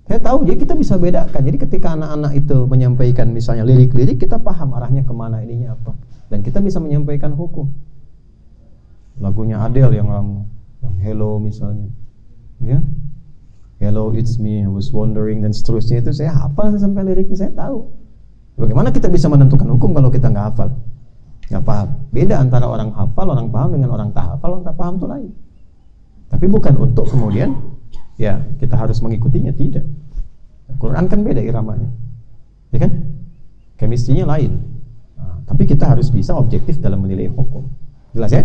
Saya tahu, jadi kita bisa bedakan. Jadi ketika anak-anak itu menyampaikan misalnya lirik-lirik, kita paham arahnya kemana, ininya apa. Dan kita bisa menyampaikan hukum. Lagunya Adele yang lama, yang Hello misalnya, ya, Hello it's me, I was wondering, dan seterusnya itu saya hafal sampai liriknya, saya tahu. Bagaimana kita bisa menentukan hukum kalau kita nggak hafal? Nggak paham. Beda antara orang hafal, orang paham dengan orang tak hafal, orang tak paham itu lain. Tapi bukan untuk kemudian ya kita harus mengikutinya, tidak. Quran kan beda iramanya, ya kan? Chemistry-nya lain. Nah, tapi kita harus bisa objektif dalam menilai hukum. Jelas ya?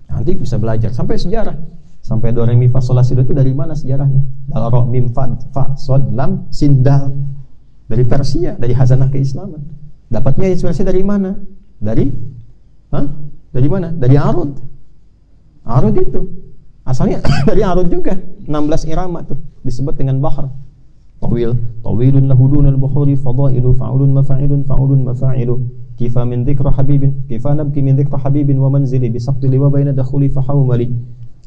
Nanti bisa belajar sampai sejarah. Sampai do re mi fa sol la si do itu dari mana sejarahnya? Dal ro mim fa sod lam sin dal. Dari Persia, dari khazanah keislaman. Dapatnya inspirasi dari mana? Dari Dari mana? Dari Arud. Arud itu asalnya dari Arud juga. 16 irama tuh disebut dengan bahar. Tawilun lahudunal bukhuri fadailu fa'ulun mafa'ilun fa'ulun mafa'ilu kifa min dhikra habibin kifa nabki min dhikra habibin wa manzili bisaqti liwa baina dakhuli fahawmali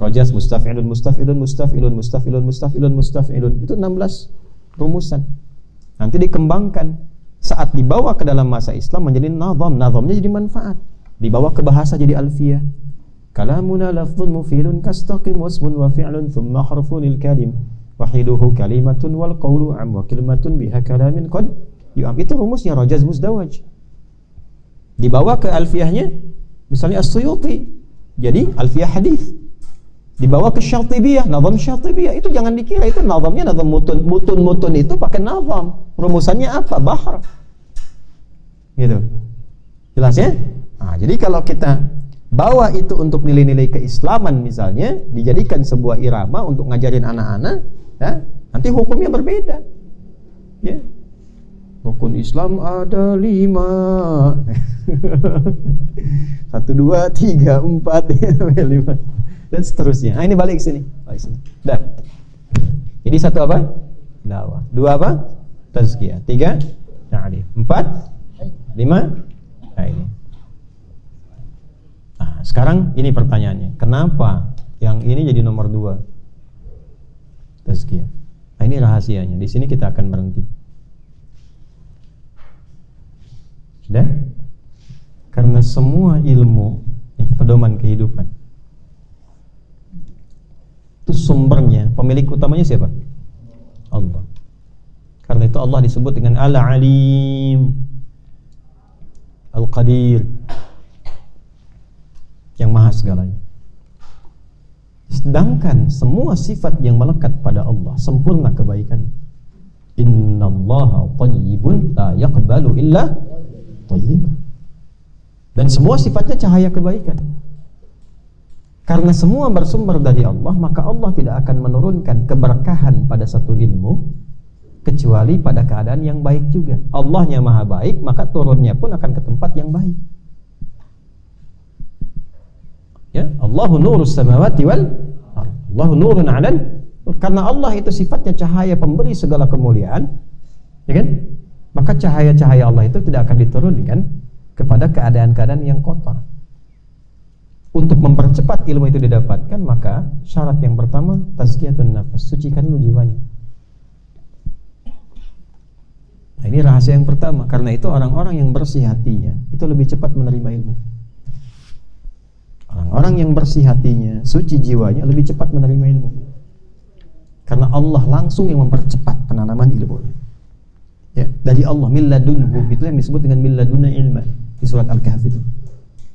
rajas mustaf'ilun mustaf'ilun mustaf'ilun mustaf'ilun mustaf'ilun mustaf'ilun. Itu 16 rumusan. Nanti dikembangkan saat dibawa ke dalam masa Islam menjadi nazam. Nazamnya jadi manfaat. Dibawa ke bahasa jadi alfiyah. Kalamuna lafdhun mufilun kastaqim wasmun wa fi'lun thumma harfunil kalim wahiduhu kalimatun wal qawlu am wa kalimatun biha kalamin qad yu'am. Itu rumusnya rajaz muzdawaj. Dibawa ke alfiyahnya misalnya As-Suyuti jadi alfiyah hadis. Dibawa ke Syatibiyah, nazam Syatibiyah. Itu jangan dikira itu nazamnya nazam mutun itu pakai nazam. Rumusannya apa? Bahar. Gitu. Jelas ya? Nah, jadi kalau kita bawa itu untuk nilai-nilai keislaman misalnya, dijadikan sebuah irama untuk ngajarin anak-anak, ya, nanti hukumnya berbeda. Ya. Rukun Islam ada 5. 1, 2, 3, 4, 5 dan seterusnya. Nah, ini balik sini. Dah. Jadi 1 apa? Dakwah. 2 apa? Tazkiyah. 3 ta'lim. 4 5 nah ini. Nah, sekarang ini pertanyaannya. Kenapa yang ini jadi nomor 2? Tazkiyah. Nah, ini rahasianya. Di sini kita akan berhenti. Sudah? Karena semua ilmu pedoman kehidupan itu sumbernya, pemilik utamanya siapa? Allah. Karena itu Allah disebut dengan Al-Alim, Al-Qadir, yang maha segalanya. Sedangkan semua sifat yang melekat pada Allah sempurna kebaikan. Innallaha thayyibun la yaqbalu illa thayyiban. Dan semua sifatnya cahaya kebaikan. Karena semua bersumber dari Allah, maka Allah tidak akan menurunkan keberkahan pada satu ilmu kecuali pada keadaan yang baik juga. Allahnya maha baik, maka turunnya pun akan ke tempat yang baik. Ya, Allahu nurus samawati wal ardh. Allahu nurun 'alan. Karena Allah itu sifatnya cahaya pemberi segala kemuliaan, ya kan? Maka cahaya-cahaya Allah itu tidak akan diturunkan kepada keadaan-keadaan yang kotor. Untuk mempercepat ilmu itu didapatkan, maka syarat yang pertama tazkiyatun nafas, sucikan dulu jiwanya. Nah, ini rahasia yang pertama. Karena itu orang-orang yang bersih hatinya itu lebih cepat menerima ilmu. Orang-orang yang bersih hatinya, suci jiwanya, lebih cepat menerima ilmu. Karena Allah langsung yang mempercepat penanaman ilmu. Ya, dari Allah milladunhu, itu yang disebut dengan milladuna ilma di surat Al-Kahf itu.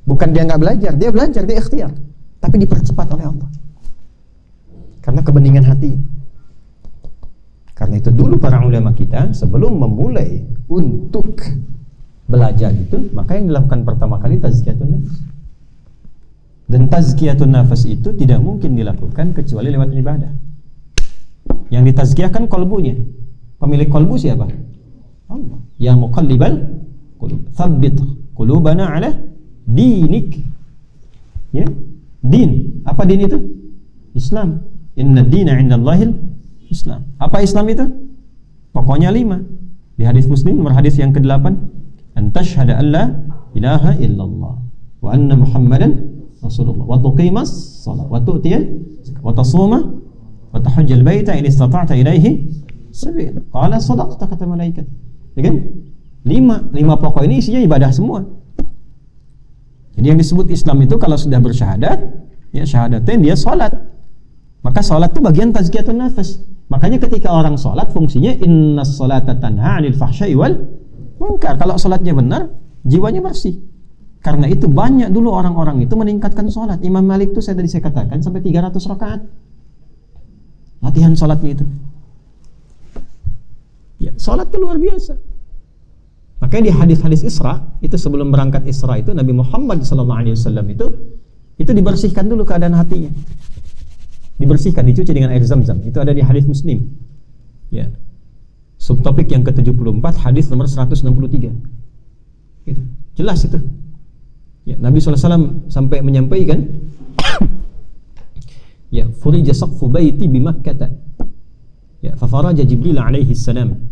Bukan dia nggak belajar, dia ikhtiar, tapi dipercepat oleh Allah karena kebeningan hati. Karena itu dulu para ulama kita sebelum memulai untuk belajar itu, maka yang dilakukan pertama kali tazkiyatun nafs. Dan tazkiyatun nafas itu tidak mungkin dilakukan kecuali lewat ibadah. Yang ditazkiyahkan kolbunya. Pemilik kolbu siapa? Allah. Ya muqallibal qulub, tsabbit qulubana ala dinik. Ya, din. Apa din itu? Islam. Inna dina 'indallahil Islam. Apa Islam itu? Pokoknya 5. Di hadis Muslim nomor hadis yang ke-8, an tashhada an la ilaha illallah wa anna Muhammadan Rasulullah wa tuqimas shalah wa tu'tiya wa tasuma wa tahujjal baita in istata'ta ilaihi sabila. Qala sadaqta, kata malaikat. Ya kan? 5 pokok ini isinya ibadah semua. Jadi yang disebut Islam itu kalau sudah bersyahadat, ya syahadatain dia salat. Maka salat itu bagian tazkiyatun nafas. Makanya ketika orang salat fungsinya innas salata tanha 'anil fahsya'i wal munkar. Kalau salatnya benar, jiwanya bersih. Karena itu banyak dulu orang-orang itu meningkatkan sholat. Imam Malik itu saya katakan sampai 300 rakaat. Latihan sholatnya itu. Ya, sholat itu luar biasa. Makanya di hadis-hadis Isra, itu sebelum berangkat Isra itu Nabi Muhammad SAW itu dibersihkan dulu keadaan hatinya. Dibersihkan, dicuci dengan air Zam-Zam. Itu ada di hadis Muslim. Ya. Subtopik yang ke-74, hadis nomor 163. Gitu. Jelas itu. Ya, Nabi SAW sampai menyampaikan ya, furija saqfu baiti bi Makkah. Ya, fa faraja Jibril alaihi salam.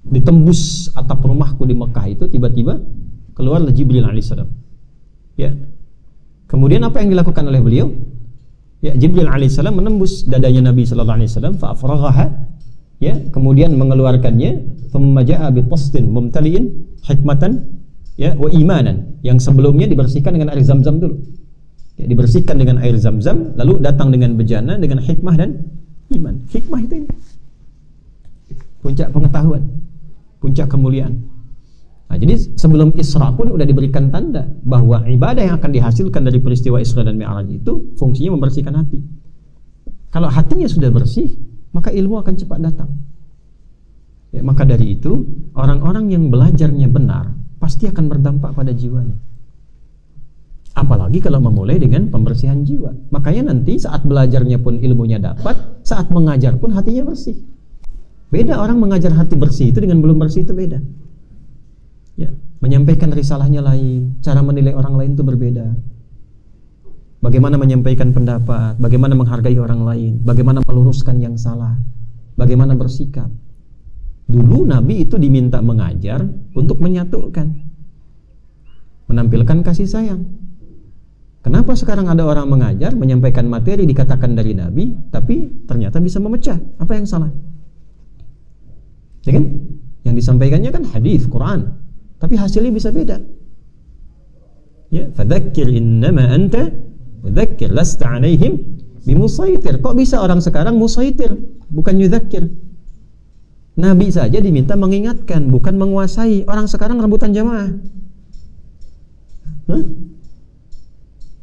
Ditembus atap rumahku di Mekah itu tiba-tiba keluarlah Jibril alaihi salam. Ya. Kemudian apa yang dilakukan oleh beliau? Ya, Jibril alaihi salam menembus dadanya Nabi sallallahu alaihi wasallam fa afraghaha. Ya, kemudian mengeluarkannya, thumma jaa bi tasdin mumtali'in hikmatan ya wa imanan, yang sebelumnya dibersihkan dengan air Zam-Zam dulu. Ya, dibersihkan dengan air Zam-Zam, lalu datang dengan bejana dengan hikmah dan iman. Hikmah itu ini. Puncak pengetahuan, puncak kemuliaan. Nah, jadi sebelum Isra pun sudah diberikan tanda bahwa ibadah yang akan dihasilkan dari peristiwa Isra dan Mi'raj itu fungsinya membersihkan hati. Kalau hatinya sudah bersih, maka ilmu akan cepat datang. Ya, maka dari itu orang-orang yang belajarnya benar pasti akan berdampak pada jiwanya. Apalagi kalau memulai dengan pembersihan jiwa. Makanya nanti saat belajarnya pun ilmunya dapat, saat mengajar pun hatinya bersih. Beda orang mengajar hati bersih itu dengan belum bersih itu beda. Ya, menyampaikan risalahnya lain, cara menilai orang lain itu berbeda. Bagaimana menyampaikan pendapat, bagaimana menghargai orang lain, bagaimana meluruskan yang salah, bagaimana bersikap. Dulu Nabi itu diminta mengajar untuk menyatukan, menampilkan kasih sayang. Kenapa sekarang ada orang mengajar, menyampaikan materi dikatakan dari Nabi, tapi ternyata bisa memecah? Apa yang salah? Ya kan? Yang disampaikannya kan hadis, Quran, tapi hasilnya bisa beda. Ya, fadzakir innama anta mudzakir lasta 'alaihim bimusaitir. Kok bisa orang sekarang musaitir, bukan yudzakir? Nabi saja diminta mengingatkan, bukan menguasai. Orang sekarang rebutan jamaah.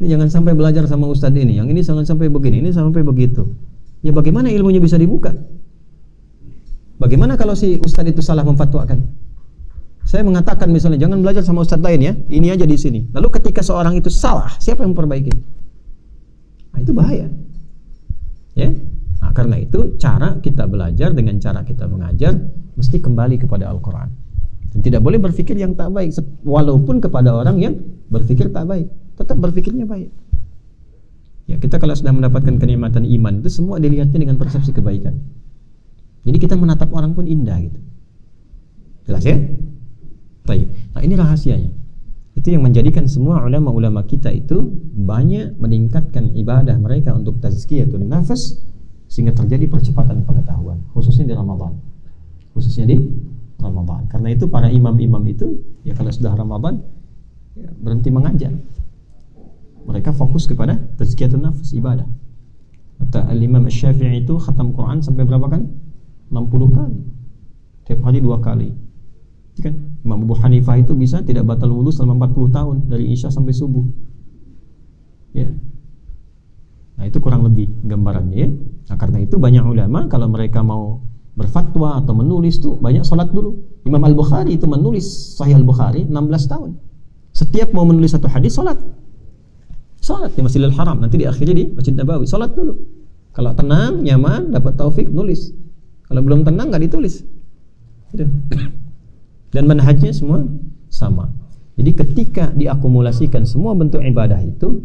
Ini jangan sampai belajar sama ustadz ini, yang ini jangan sampai begini, ini sampai begitu. Ya bagaimana ilmunya bisa dibuka? Bagaimana kalau si ustadz itu salah memfatwakan? Saya mengatakan misalnya jangan belajar sama ustadz lain ya, ini aja di sini. Lalu ketika seorang itu salah, siapa yang memperbaiki? Nah, itu bahaya. Ya. Nah, karena itu cara kita belajar dengan cara kita mengajar mesti kembali kepada Al-Quran. Dan tidak boleh berpikir yang tak baik, walaupun kepada orang yang berpikir tak baik, tetap berpikirnya baik. Ya, kita kalau sudah mendapatkan kenikmatan iman itu semua dilihatnya dengan persepsi kebaikan. Jadi kita menatap orang pun indah gitu. Jelas ya? Baik. Nah, ini rahasianya. Itu yang menjadikan semua ulama-ulama kita itu banyak meningkatkan ibadah mereka untuk tazkiyatun nafas, sehingga terjadi percepatan pengetahuan, khususnya di Ramadan. Karena itu para imam-imam itu ya kalau sudah Ramadan ya, berhenti mengajar. Mereka fokus kepada tazkiyatun nafas, ibadah. Kata Al-Imam Asy-Syafi'i itu khatam Quran sampai berapa kali? 60 kali. Tiap hari 2 kali. Kan? Imam Abu Hanifah itu bisa tidak batal wudu selama 40 tahun dari Isya sampai subuh. Ya. Nah, itu kurang lebih gambarannya ya. Nah, karena itu banyak ulama kalau mereka mau berfatwa atau menulis tuh banyak salat dulu. Imam Al-Bukhari itu menulis Sahih Al-Bukhari 16 tahun. Setiap mau menulis satu hadis salat. Salat di Masjidil Haram, nanti diakhiri di Masjid Nabawi. Salat dulu. Kalau tenang, nyaman, dapat taufik, nulis. Kalau belum tenang, nggak ditulis. Gitu. Dan manhajnya semua sama. Jadi ketika diakumulasikan semua bentuk ibadah itu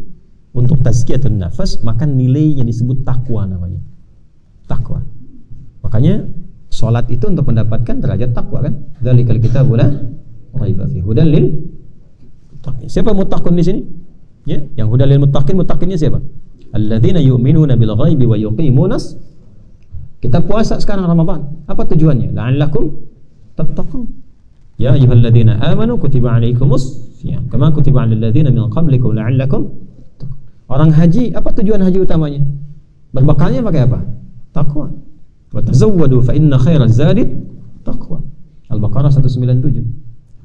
untuk tazkiyatun nafas, maka nilainya disebut takwa namanya. Takwa. Makanya salat itu untuk mendapatkan derajat takwa kan? Dzalikal kitabu la raiba fihi hudan lil muttaqin. Siapa muttaqin di sini? Ya, yang hudan lil muttaqin, muttaqinnya siapa? Alladzina yu'minuna bil ghaibi wa yuqimunas. Kita puasa sekarang Ramadan. Apa tujuannya? La'allakum tattaqun. Ya ayyuhalladzina amanu kutiba 'alaikumus shiyam kama kutiba 'alal ladzina min qablikum la'allakum tattaqun. Orang haji, apa tujuan haji utamanya? Berbekalnya pakai apa? Takwa. Wa tazawwadu fa inna khairaz zadi taqwa. Al-Baqarah 197.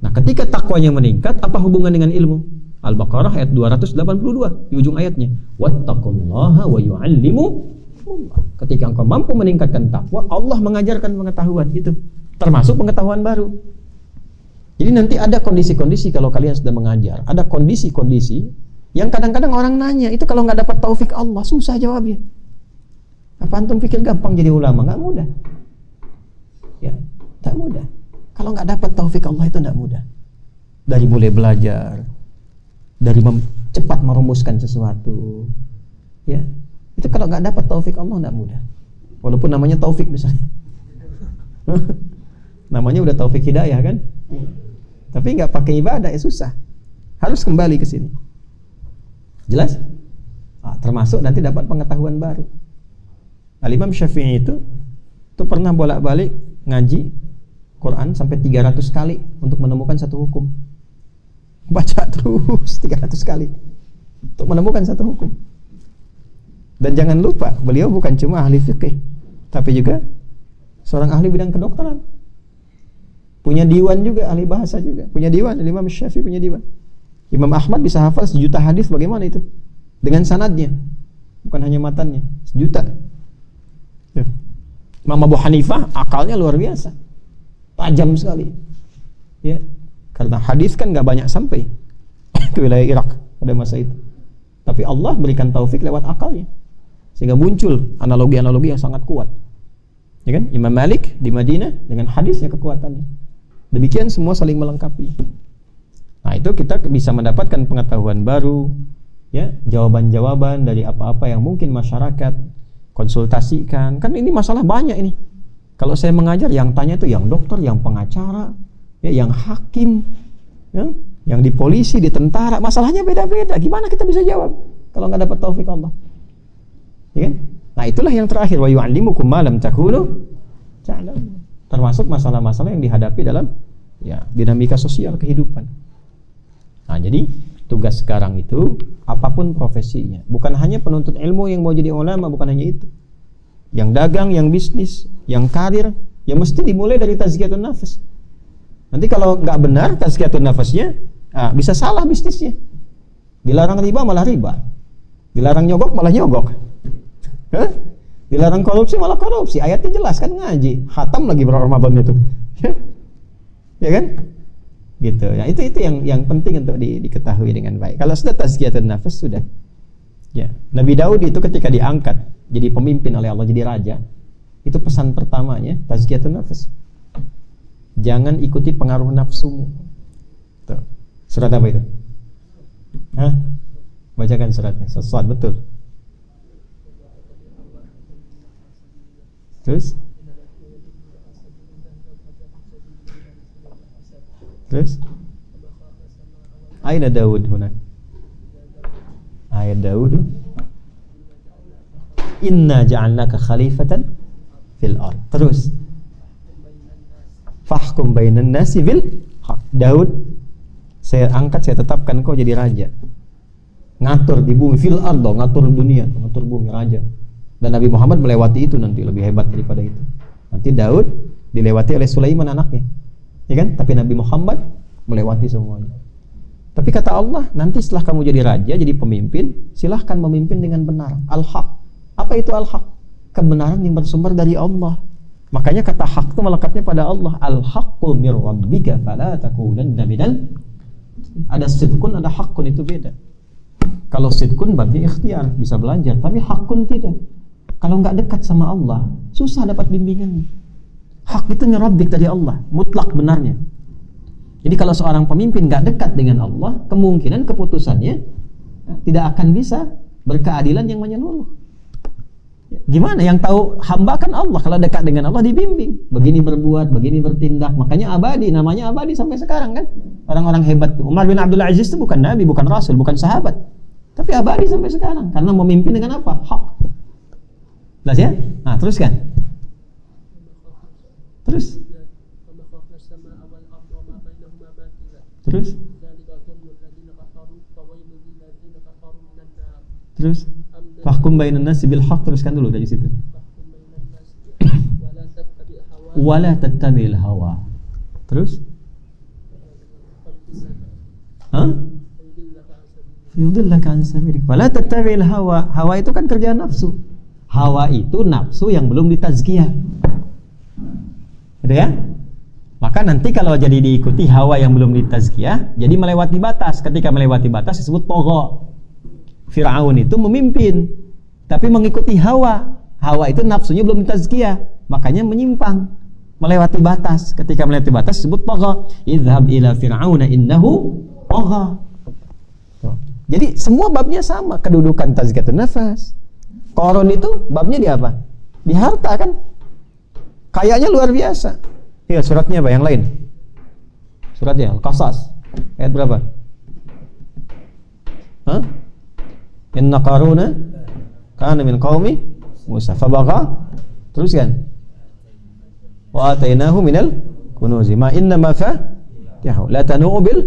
Nah, ketika takwanya meningkat, apa hubungan dengan ilmu? Al-Baqarah ayat 282 di ujung ayatnya. Wattaqullaha wa yu'allimukumullah. Ketika engkau mampu meningkatkan takwa, Allah mengajarkan pengetahuan itu, termasuk pengetahuan baru. Jadi nanti ada kondisi-kondisi kalau kalian sudah mengajar, ada kondisi-kondisi yang kadang-kadang orang nanya, itu kalau nggak dapat taufik Allah, susah jawabnya. Apa antum pikir gampang jadi ulama? Nggak mudah. Ya, tak mudah. Kalau nggak dapat taufik Allah itu nggak mudah. Dari mulai belajar, dari cepat merumuskan sesuatu, ya itu kalau nggak dapat taufik Allah nggak mudah. Walaupun namanya taufik misalnya, namanya udah taufik hidayah kan, tapi nggak pakai ibadah ya susah. Harus kembali ke sini. Jelas? Termasuk nanti dapat pengetahuan baru. Al-Imam Syafi'i itu pernah bolak-balik ngaji Quran sampai 300 kali untuk menemukan satu hukum. Baca terus 300 kali untuk menemukan satu hukum. Dan jangan lupa, beliau bukan cuma ahli fikih, tapi juga seorang ahli bidang kedokteran. Punya diwan juga, ahli bahasa juga. Punya diwan, Imam Syafi'i punya diwan. Imam Ahmad bisa hafal 1 juta hadis, bagaimana itu? Dengan sanadnya, bukan hanya matannya, 1 juta. Ya. Imam Abu Hanifah akalnya luar biasa, tajam sekali. Ya, karena hadis kan nggak banyak sampai ke wilayah Irak pada masa itu. Tapi Allah berikan taufik lewat akalnya, sehingga muncul analogi-analogi yang sangat kuat. Ya kan? Imam Malik di Madinah dengan hadisnya kekuatannya. Demikian semua saling melengkapi. Nah, itu kita bisa mendapatkan pengetahuan baru, ya, jawaban-jawaban dari apa-apa yang mungkin masyarakat konsultasikan. Kan ini masalah banyak ini. Kalau saya mengajar, yang tanya itu yang dokter, yang pengacara, ya, yang hakim, ya, yang di polisi, di tentara. Masalahnya beda-beda. Gimana kita bisa jawab kalau nggak dapat taufik Allah? Ya kan? Nah, itulah yang terakhir, wa yu'allimukum ma lam takunu ta'lamun. Termasuk masalah-masalah yang dihadapi dalam ya dinamika sosial kehidupan. Nah, jadi tugas sekarang itu apapun profesinya, bukan hanya penuntut ilmu yang mau jadi ulama, bukan hanya itu. Yang dagang, yang bisnis, yang karir, ya mesti dimulai dari tazkiyatun nafas. Nanti kalau nggak benar tazkiyatun nafasnya, bisa salah bisnisnya. Dilarang riba malah riba, dilarang nyogok malah nyogok, dilarang korupsi malah korupsi. Ayatnya jelas kan, ngaji, khatam lagi berapa Ramadan itu, ya kan? Gitu. Ya, itu yang penting untuk diketahui dengan baik. Kalau sudah tazkiyatun nafas sudah. Ya, Nabi Daud itu ketika diangkat jadi pemimpin oleh Allah, jadi raja, itu pesan pertamanya tazkiyatun nafas. Jangan ikuti pengaruh nafsumu. Tuh. Surat apa itu? Bacakan suratnya. Surat betul. Terus? Aina Daud huna? Ayat Daud. Inna ja'alnaka khalifatan fil ard. Terus. Fahkum bainan nasi bil haq. Daud, saya angkat, saya tetapkan kau jadi raja. Ngatur di bumi, fil ard, ngatur dunia, ngatur bumi, raja. Dan Nabi Muhammad melewati itu nanti, lebih hebat daripada itu. Nanti Daud dilewati oleh Sulaiman anaknya. Ya kan? Tapi Nabi Muhammad melewati semuanya. Tapi kata Allah, nanti setelah kamu jadi raja, jadi pemimpin, silahkan memimpin dengan benar. Al-haq. Apa itu al-haq? Kebenaran yang bersumber dari Allah. Makanya kata hak itu melekatnya pada Allah. Al-haqqu mir rabbika fala takunanna minal. Ada sidqun, ada haqqun, itu beda. Kalau sidqun berarti ikhtiar, bisa belajar, tapi hakun tidak. Kalau nggak dekat sama Allah, susah dapat bimbingan. Hak itu nyerobik dari Allah, mutlak benarnya. Jadi kalau seorang pemimpin nggak dekat dengan Allah, kemungkinan keputusannya tidak akan bisa berkeadilan yang menyeluruh. Gimana? Yang tahu hamba kan Allah. Kalau dekat dengan Allah dibimbing, begini berbuat, begini bertindak. Makanya abadi, namanya abadi sampai sekarang kan. Orang-orang hebat tuh. Umar bin Abdul Aziz itu bukan nabi, bukan rasul, bukan sahabat, tapi abadi sampai sekarang karena memimpin dengan apa? Hak. Jelas ya? Nah, teruskan. Terus. Terus. Terus. Fahkum bainan nasi bil haq, teruskan dulu dari situ. Wala tattabi'il hawa. Terus? Yudillaka an sabilik. Wala tattabi'il hawa. Hawa itu kan kerjaan nafsu. Hawa itu nafsu yang belum ditazkiyah. Gitu ya? Maka nanti kalau jadi diikuti hawa yang belum ditazkiyah, jadi melewati batas. Ketika melewati batas disebut tagha. Fir'aun itu memimpin, tapi mengikuti hawa. Hawa itu nafsunya belum ditazkiyah, makanya menyimpang, melewati batas. Ketika melewati batas disebut tagha. Idhhab ila fir'auna innahu tagha. Jadi semua babnya sama, kedudukan tazkiyatun nafas. Qarun itu babnya di apa? Di harta kan? Kayaknya luar biasa. Ya, suratnya apa? Yang lain. Suratnya Al-Qasas. Ayat berapa? Inna Qaruna kana min qaumi Musa fabagha. Teruskan. Wa atainahu minal kunuzi ma inna ma fatihahu la tanu'u bil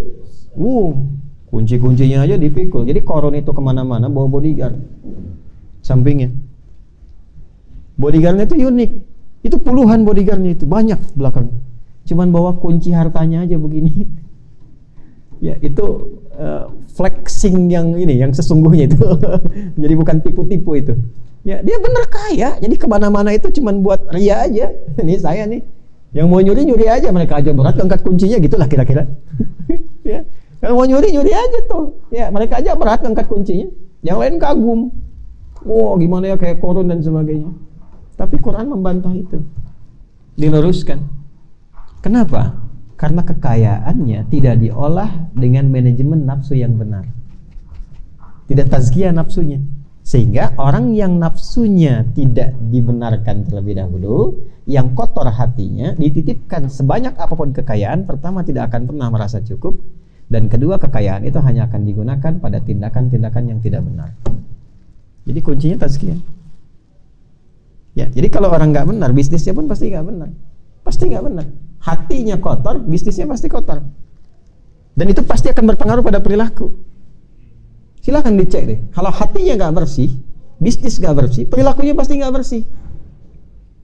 kunci-kuncinya aja dipikul. Jadi Qarun itu kemana-mana bawa bodyguard sampingnya. Bodyguardnya itu unik. Itu puluhan bodyguardnya, itu banyak belakang. Cuman bawa kunci hartanya aja begini. Ya, itu flexing yang ini, yang sesungguhnya itu. Jadi bukan tipu-tipu itu. Ya, dia bener kaya. Jadi kemana-mana itu cuman buat ria aja. Ini saya nih, yang mau nyuri aja. Mereka aja berat angkat kuncinya, gitulah kira-kira. Ya, yang mau nyuri aja tuh. Ya, mereka aja berat angkat kuncinya. Yang lain kagum. Wow, gimana ya kayak Qarun dan sebagainya. Tapi Quran membantah itu, diluruskan. Kenapa? Karena kekayaannya tidak diolah dengan manajemen nafsu yang benar, tidak tazkiyah nafsunya, sehingga orang yang nafsunya tidak dibenarkan terlebih dahulu, yang kotor hatinya, dititipkan sebanyak apapun kekayaan, pertama tidak akan pernah merasa cukup, dan kedua kekayaan itu hanya akan digunakan pada tindakan-tindakan yang tidak benar. Jadi kuncinya tazkiyah. Ya, jadi kalau orang nggak benar, bisnisnya pun pasti nggak benar, pasti nggak benar. Hatinya kotor, bisnisnya pasti kotor. Dan itu pasti akan berpengaruh pada perilaku. Silahkan dicek deh. Kalau hatinya nggak bersih, bisnis nggak bersih, perilakunya pasti nggak bersih.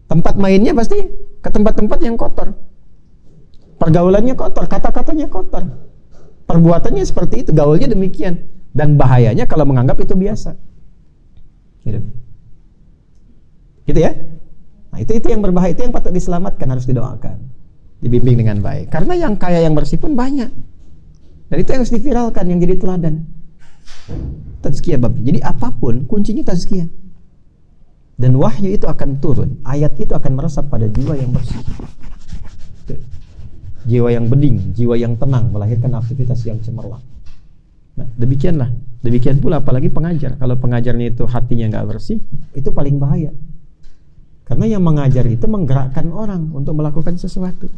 Tempat mainnya pasti ke tempat-tempat yang kotor. Pergaulannya kotor, kata-katanya kotor. Perbuatannya seperti itu, gaulnya demikian. Dan bahayanya kalau menganggap itu biasa. Gitu ya? Nah, itu yang berbahaya, itu yang patut diselamatkan, harus didoakan, dibimbing dengan baik. Karena yang kaya yang bersih pun banyak. Dan itu yang harus diviralkan, yang jadi teladan. Tazkiyah bab. Jadi apapun kuncinya tazkiyah. Dan wahyu itu akan turun, ayat itu akan meresap pada jiwa yang bersih. Jiwa yang bening, jiwa yang tenang, melahirkan aktivitas yang cemerlang. Nah, demikianlah. Demikian pula apalagi pengajar. Kalau pengajarnya itu hatinya nggak bersih, itu paling bahaya. Karena yang mengajar itu menggerakkan orang untuk melakukan sesuatu.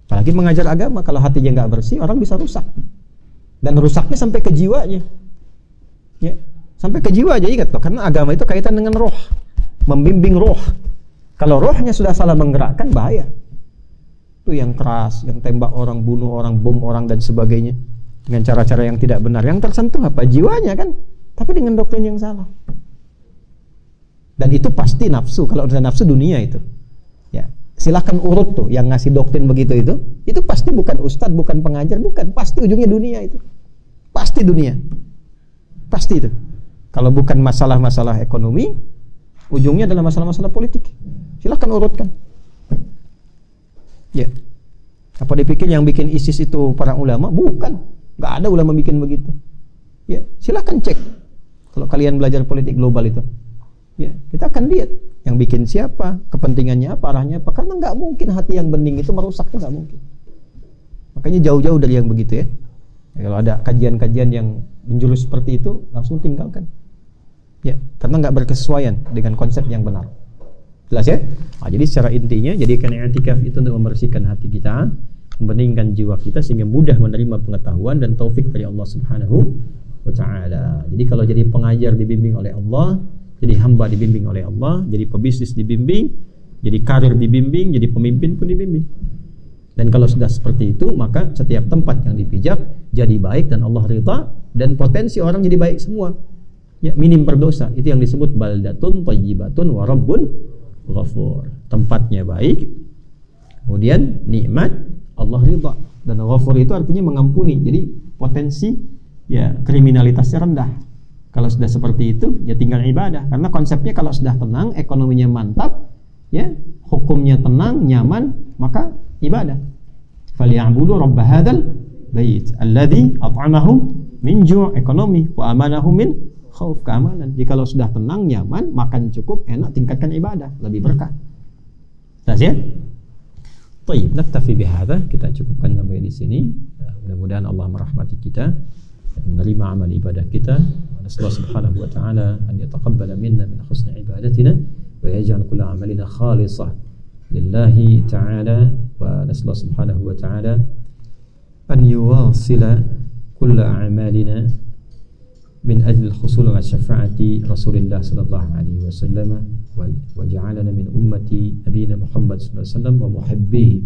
Apalagi mengajar agama, kalau hatinya nggak bersih, orang bisa rusak. Dan rusaknya sampai ke jiwanya. Ya, sampai ke jiwa aja, ingat loh. Karena agama itu kaitan dengan roh, membimbing roh. Kalau rohnya sudah salah menggerakkan, bahaya. Itu yang keras, yang tembak orang, bunuh orang, bom orang dan sebagainya, dengan cara-cara yang tidak benar. Yang tersentuh apa? Jiwanya kan, tapi dengan doktrin yang salah. Dan itu pasti nafsu. Kalau udah nafsu dunia itu. Ya, silahkan urut tuh yang ngasih doktrin begitu itu pasti bukan ustadz, bukan pengajar, bukan. Pasti ujungnya dunia itu. Pasti dunia. Pasti itu. Kalau bukan masalah-masalah ekonomi, ujungnya adalah masalah-masalah politik. Silahkan urutkan. Ya. Apa dipikir yang bikin ISIS itu para ulama? Bukan. Gak ada ulama bikin begitu. Ya, silahkan cek. Kalau kalian belajar politik global itu, ya, kita akan lihat yang bikin siapa, kepentingannya apa, arahnya apa. Karena nggak mungkin hati yang bening itu merusak, itu nggak mungkin. Makanya jauh-jauh dari yang begitu ya. Kalau ada kajian-kajian yang menjurus seperti itu, langsung tinggalkan. Ya, karena nggak berkesesuaian dengan konsep yang benar. Jelas ya? Nah, jadi secara intinya, jadikan i'tikaf itu untuk membersihkan hati kita, membeningkan jiwa kita sehingga mudah menerima pengetahuan dan taufik dari Allah Subhanahu wa ta'ala. Jadi kalau jadi pengajar dibimbing oleh Allah, jadi hamba dibimbing oleh Allah, jadi pebisnis dibimbing, jadi karir dibimbing, jadi pemimpin pun dibimbing. Dan kalau sudah seperti itu, maka setiap tempat yang dipijak jadi baik dan Allah ridha, dan potensi orang jadi baik semua. Ya, minim berdosa. Itu yang disebut baldatun thayyibatun wa rabbun ghafur. Tempatnya baik, kemudian nikmat, Allah ridha, dan ghafur itu artinya mengampuni. Jadi potensi ya kriminalitasnya rendah. Kalau sudah seperti itu, ya tinggal ibadah. Karena konsepnya kalau sudah tenang, ekonominya mantap, ya, hukumnya tenang, nyaman, maka ibadah. Falyabudu rabb hadzal bait alladzi at'amahum min ju', ekonomi, wa amanahum min khauf, keamanan. Jadi kalau sudah tenang, nyaman, makan cukup, enak, tingkatkan ibadah, lebih berkah. Jelas ya? Baik, naktafi bihadza, kita cukupkan sampai di sini. Mudah-mudahan Allah merahmati kita dan menerima amal ibadah kita. Nasallahu subhanahu wa ta'ala an yataqabbala minna min husni ibadatina wa yaj'al kulla amalina khalisah lillahi ta'ala, wa nasallahu subhanahu wa ta'ala an yuwasila kulla a'malina min ajli al-husul ala syafa'ati Rasulillah sallallahu alaihi wasallam wa ja'alana min ummati nabiyina Muhammad sallallahu alaihi wasallam wa muhibbihi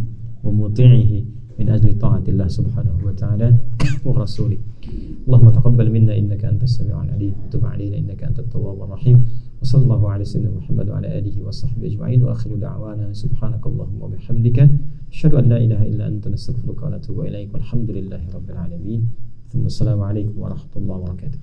wa muti'ihi min ajli ta'atillah subhanahu wa ta'ala wa rasulih. Allahumma taqabbal minna innaka antas sami'ul alim wa tub 'alaina innaka antat tawwabur rahim. Wa sallallahu ala sayyidina Muhammad wa ala alihi wa sahbihi ajma'in, wa akhiru da'wana subhanakallahumma wa bihamdika asyhadu an la ilaha illa anta nastaghfiruka wa natubu ilaik. Walhamdulillahi rabbil alamin. Assalamu alaikum warahmatullahi wabarakatuh.